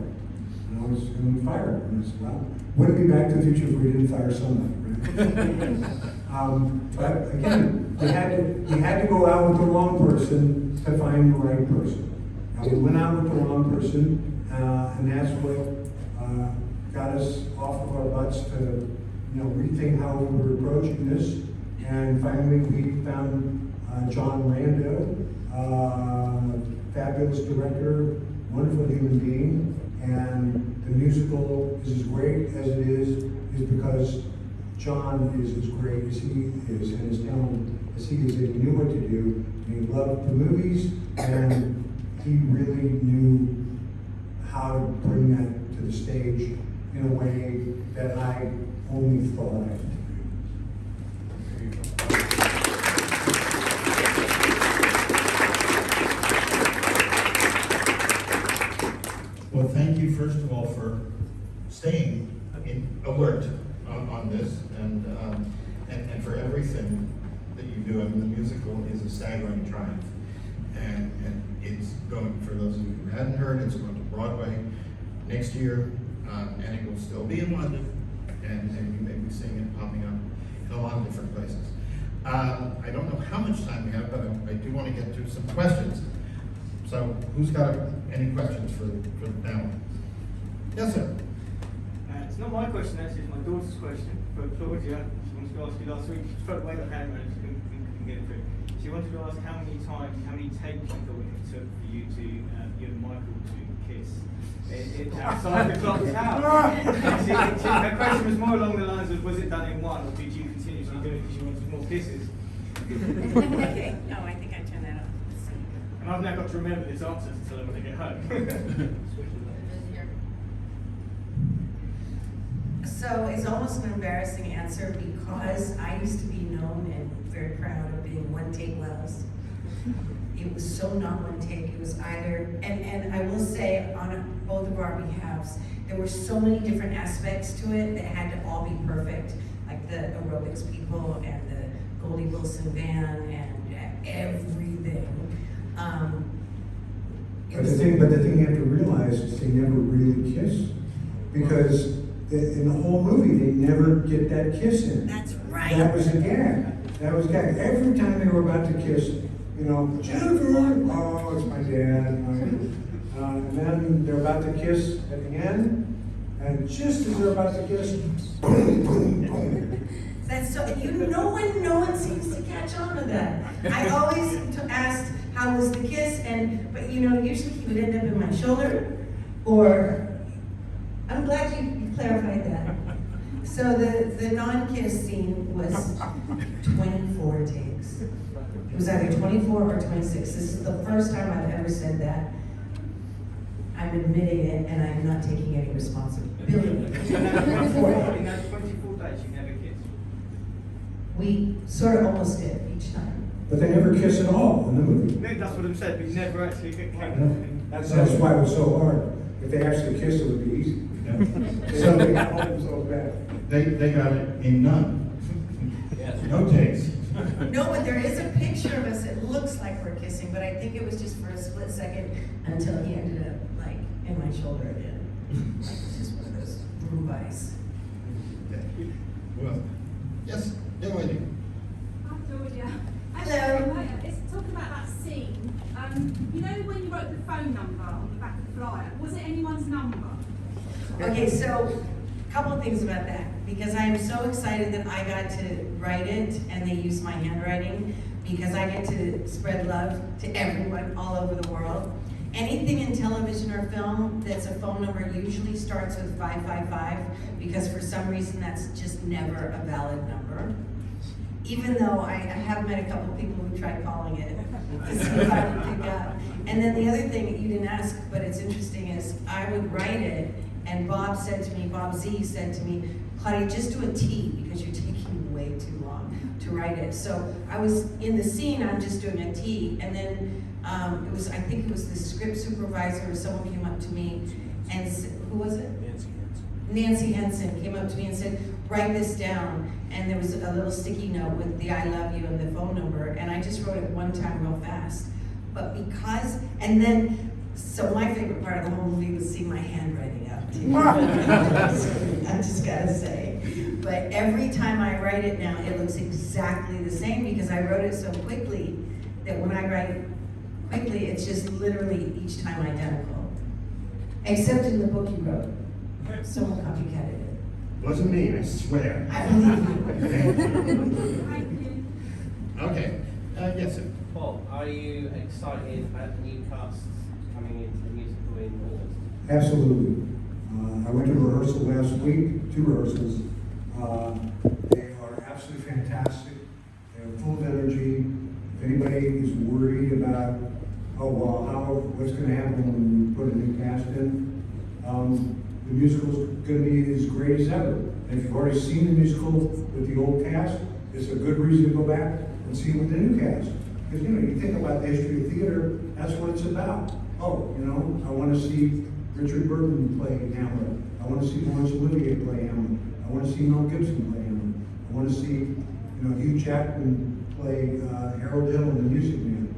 Speaker 2: And I was going to be fired. And I said, well, wouldn't be Back to the Future if we didn't fire somebody, right? But again, we had to go out with the wrong person to find the right person. We went out with the wrong person, and that's what got us off of our butts to, you know, rethink how we were approaching this. And finally, we found John Rando, fabulous director, wonderful human being, and the musical is as great as it is because John is as great as he is, and as talented as he is. He knew what to do, and he loved the movies, and he really knew how to bring that to the stage in a way that I only thought I could do.
Speaker 1: Well, thank you, first of all, for staying alert on this and for everything that you do. I mean, the musical is a staggering triumph. And it's going, for those of you who hadn't heard, it's going to Broadway next year, and it will still be in London, and you may be seeing it popping up in a lot of different places. I don't know how much time we have, but I do want to get to some questions. So, who's got any questions for now? Yes, sir.
Speaker 7: It's not my question, actually, it's my daughter's question for Claudia. She wanted to ask you last week, she felt the way the hand and she couldn't get it through. She wanted to ask how many takes you thought it took for you to, you and Michael to kiss outside the clock tower. Her question was more along the lines of, was it done in one, or did you continuously do it because you wanted more kisses?
Speaker 8: No, I think I turned that off.
Speaker 7: And I've now got to remember this answer to tell them when they get home.
Speaker 4: So it's almost an embarrassing answer because I used to be known and very proud of being one take Wells. It was so not one take, it was either, and I will say on both of our behalves, there were so many different aspects to it that had to all be perfect, like the aerobics people and the Goldie Wilson band and everything.
Speaker 2: But the thing you have to realize is they never really kiss, because in the whole movie they never get that kiss in.
Speaker 8: That's right.
Speaker 2: That was a gag. That was a gag. Every time they were about to kiss, you know, Jennifer, oh, it's my dad. And then they're about to kiss at the end, And just as they're about to kiss,
Speaker 4: That's so, no one seems to catch on to that. I always asked, how was the kiss? But usually he would end up in my shoulder, or, I'm glad you clarified that. So the non-kiss scene was 24 takes. It was either 24 or 26. This is the first time I've ever said that. I'm admitting it, and I'm not taking any responsibility
Speaker 7: In those 24 days, you never kissed.
Speaker 4: We sort of almost did each time.
Speaker 2: but they never kiss at all in the movie.
Speaker 7: No, that's what I'm saying, but you never actually came.
Speaker 2: That's why it was so hard. If they actually kissed, it would be easy. So they hold themselves back.
Speaker 1: They got it in none.
Speaker 6: Yes.
Speaker 1: No takes.
Speaker 4: No, but there is a picture of us. It looks like we're kissing, but I think it was just for a split second until he ended up like in my shoulder again. Like it's just one of those rubis.
Speaker 1: Okay. Well, yes, young lady.
Speaker 9: Hi, Claudia.
Speaker 4: Hello.
Speaker 9: Let's talk about that scene. You know when you wrote the phone number on the back of the flyer, was it anyone's number?
Speaker 4: Okay, so a couple of things about that, because I am so excited that I got to write it and they used my handwriting, because I get to spread love to everyone all over the world. Anything in television or film that's a phone number usually starts with 555, because for some reason that's just never a valid number. Even though I have met a couple of people who tried calling it to see if I would pick up. And then the other thing you didn't ask, but it's interesting, is I would write it, and Bob Z said to me, Claudia, just do a T, because you're taking way too long to write it. So I was in the scene, I'm just doing a T, and then I think it was the script supervisor or someone came up to me and who was it? Nancy Henson came up to me and said, write this down. And there was a little sticky note with the I love you and the phone number, and I just wrote it one time real fast. But so my favorite part of the whole movie was seeing my handwriting out too. I just gotta say. But every time I write it now, it looks exactly the same, because I wrote it so quickly that when I write quickly, it's just literally each time identical. Except in the book you wrote. Someone copycatted it.
Speaker 1: Wasn't me, I swear.
Speaker 4: I believe you.
Speaker 9: Thank you.
Speaker 1: Okay, yes, sir.
Speaker 10: Paul, are you excited about the new casts coming into the musical in August?
Speaker 2: Absolutely. I went to rehearsal last week, 2 rehearsals. They are absolutely fantastic. They're full of energy. If anybody is worried about, what's going to happen when we put a new cast in, the musical's going to be as great as ever. And if you've already seen the musical with the old cast, it's a good reason to go back and see it with the new cast. Because you think about the history of theater, that's what it's about. I want to see Richard Burton play Hamlet. I want to see Laurence Olivier play Hamlet. I want to see Mel Gibson play Hamlet. I want to see Hugh Jackman play Harold Hill in The Music Man.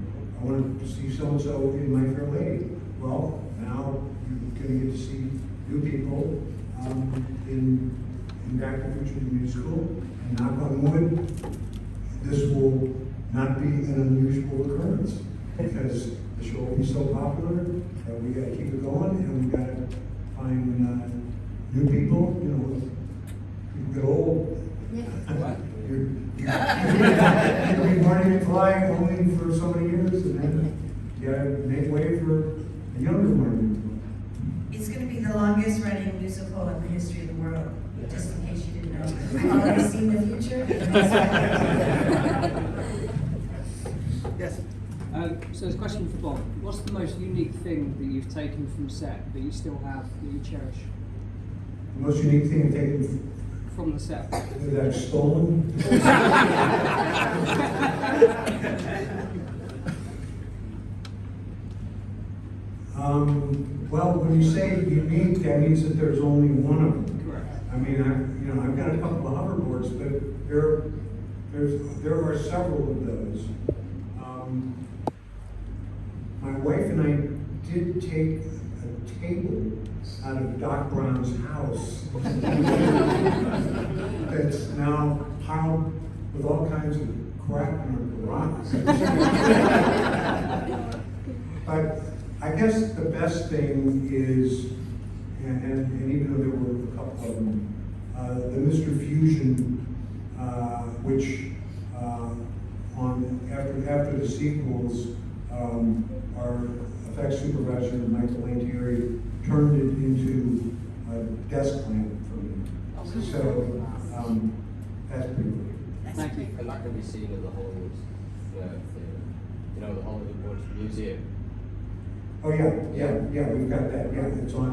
Speaker 2: I want to see so-and-so in My Fair Lady. Well, now you're going to get to see new people in Back to the Future the musical, and knock on wood, this will not be an unusual occurrence, because the show will be so popular that we got to keep it going, and we got to find new people. People get old. You'll be Marty McFly only for so many years, and then you got to make way for a younger Marty McFly.
Speaker 4: It's going to be the longest running musical in the history of the world, just in case you didn't know. I've already seen the future.
Speaker 1: Yes.
Speaker 11: So there's a question for Bob. What's the most unique thing that you've taken from set that you still have, that you cherish?
Speaker 2: The most unique thing I've taken
Speaker 11: From the set.
Speaker 2: that I've stolen. Well, when you say unique, that means that there's only one of them.
Speaker 11: Correct.
Speaker 2: I mean, I've got a couple of hoverboards, but there are several of those. My wife and I did take a table out of Doc Brown's house that's now piled with all kinds of crap in our garage. But I guess the best thing is and even though there were a couple of them, the Mr. Fusion, which after the sequels, our effects supervisor, Michael Klastorin, turned it into a desk lamp for me. So, that's pretty cool.
Speaker 11: Thank you.
Speaker 12: And that can be seen at the Hollywood Theatre. You know, the Hollywood Museum.
Speaker 2: Oh, yeah, we've got that, yeah, it's on,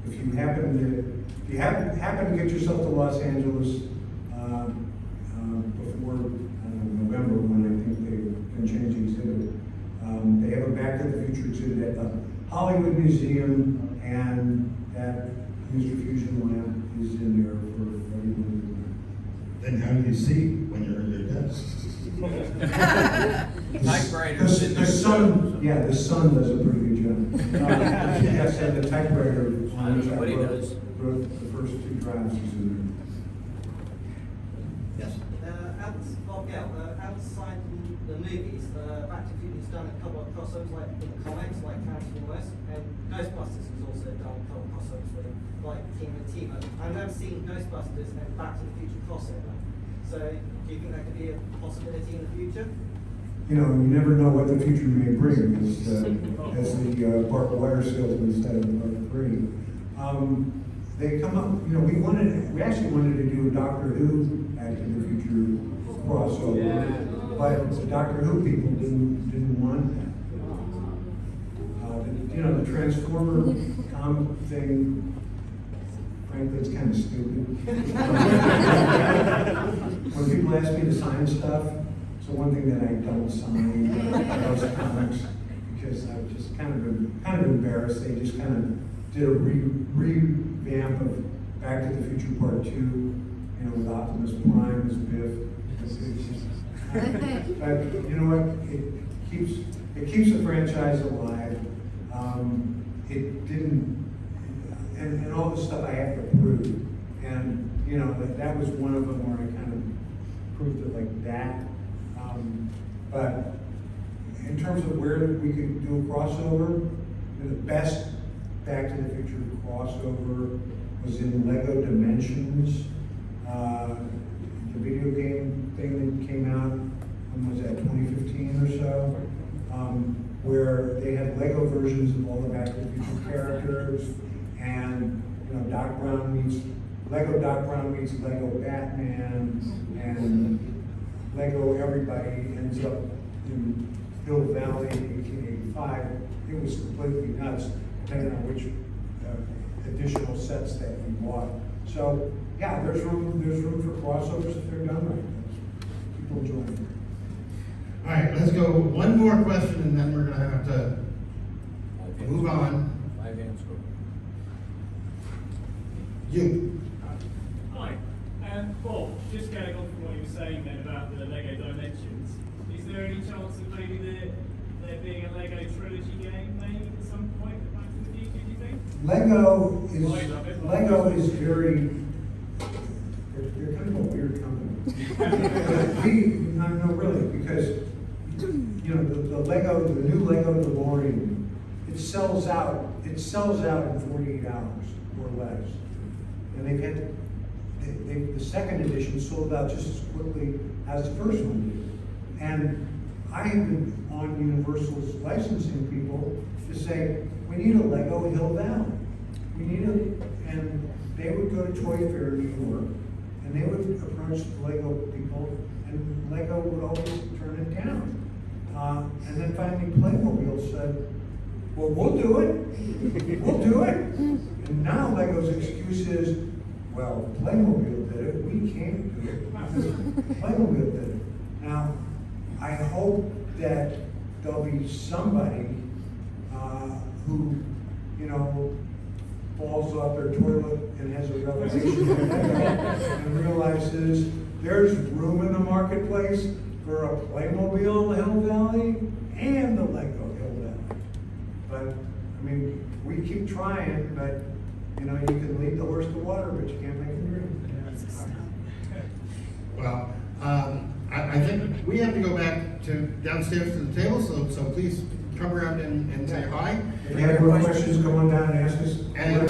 Speaker 2: if you happen to get yourself to Los Angeles, before, November, when I think they can change the exhibit, they have a Back to the Future exhibit at the Hollywood Museum, and that Mr. Fusion lamp is in there for everyone.
Speaker 1: Then how do you see when you're in your desk?
Speaker 12: Typewriters in
Speaker 2: The
Speaker 12: there.
Speaker 2: sun, yeah, the sun does a pretty good job. Yes, and the typewriter, on which I
Speaker 12: What he
Speaker 2: wrote
Speaker 12: does.
Speaker 2: the first 2 drafts is in
Speaker 1: Yes.
Speaker 13: Outside the movies, Back to the Future's done a couple of crossovers, like in the comics, like Townsman, and Ghostbusters has also done a couple of crossovers with, like Team and Team. I've never seen Ghostbusters and Back to the Future crossover. So, do you think that could be a possibility in the future?
Speaker 2: You know, you never know what the future may bring, as the Barbed Wire salesman said in part 3. They come up, you know, we actually wanted to do a Doctor Who Back to the Future crossover, but the Doctor Who people didn't want that. You know, the Transformer comic thing, frankly, it's kind of stupid. When people ask me to sign stuff, so one thing that I don't sign are those comics, because I was just kind of embarrassed. They just kind of did a revamp of Back to the Future Part 2, you know, with Optimus Prime as Biff. But you know what? It keeps the franchise alive. It didn't, and all the stuff I have to prove, and you know that was one of them where I kind of proved it like that. But in terms of where we could do a crossover, the best Back to the Future crossover was in Lego Dimensions, the video game thing that came out, when was that, 2015 or so, where they had Lego versions of all the Back to the Future characters, and you know, Doc Brown meets Lego Batman, and Lego everybody ends up in Hill Valley in 1885. It was completely nuts, depending on which additional sets that you bought. So yeah, there's room for crossovers if they're done right. People enjoy it.
Speaker 1: All right, let's go one more question, and then we're gonna have to move on. You.
Speaker 14: Hi. Bob, just going on from what you were saying then about the Lego Dimensions, is there any chance of maybe there being a Lego trilogy game maybe at some point at Back to the Future, do you think?
Speaker 2: Lego is very, they're kind of a weird company. No, really, because you know the new Lego DeLorean, it sells out in 48 hours or less. And they've had, the second edition sold out just as quickly as the first one did. And I have been on Universal's licensing people to say, we need a Lego Hill Valley. We need and they would go to Toy Fair in New York, and they would approach the Lego people, and Lego would always turn it down. And then finally Playmobil said, well, we'll do it. We'll do it. And now Lego's excuse is, well, Playmobil did it, we can't do it. Playmobil did it. Now, I hope that there'll be somebody who, you know, falls off their toilet and has a revelation and realizes there's room in the marketplace for a Playmobil Hill Valley and the Lego Hill Valley. But, I mean, we keep trying, but, you know, you can lead the horse to water, but you can't make it drink.
Speaker 1: Well, I think we have to go back to downstairs to the table, so please come around and say hi.
Speaker 2: If you have more questions, come on down and ask us.
Speaker 1: And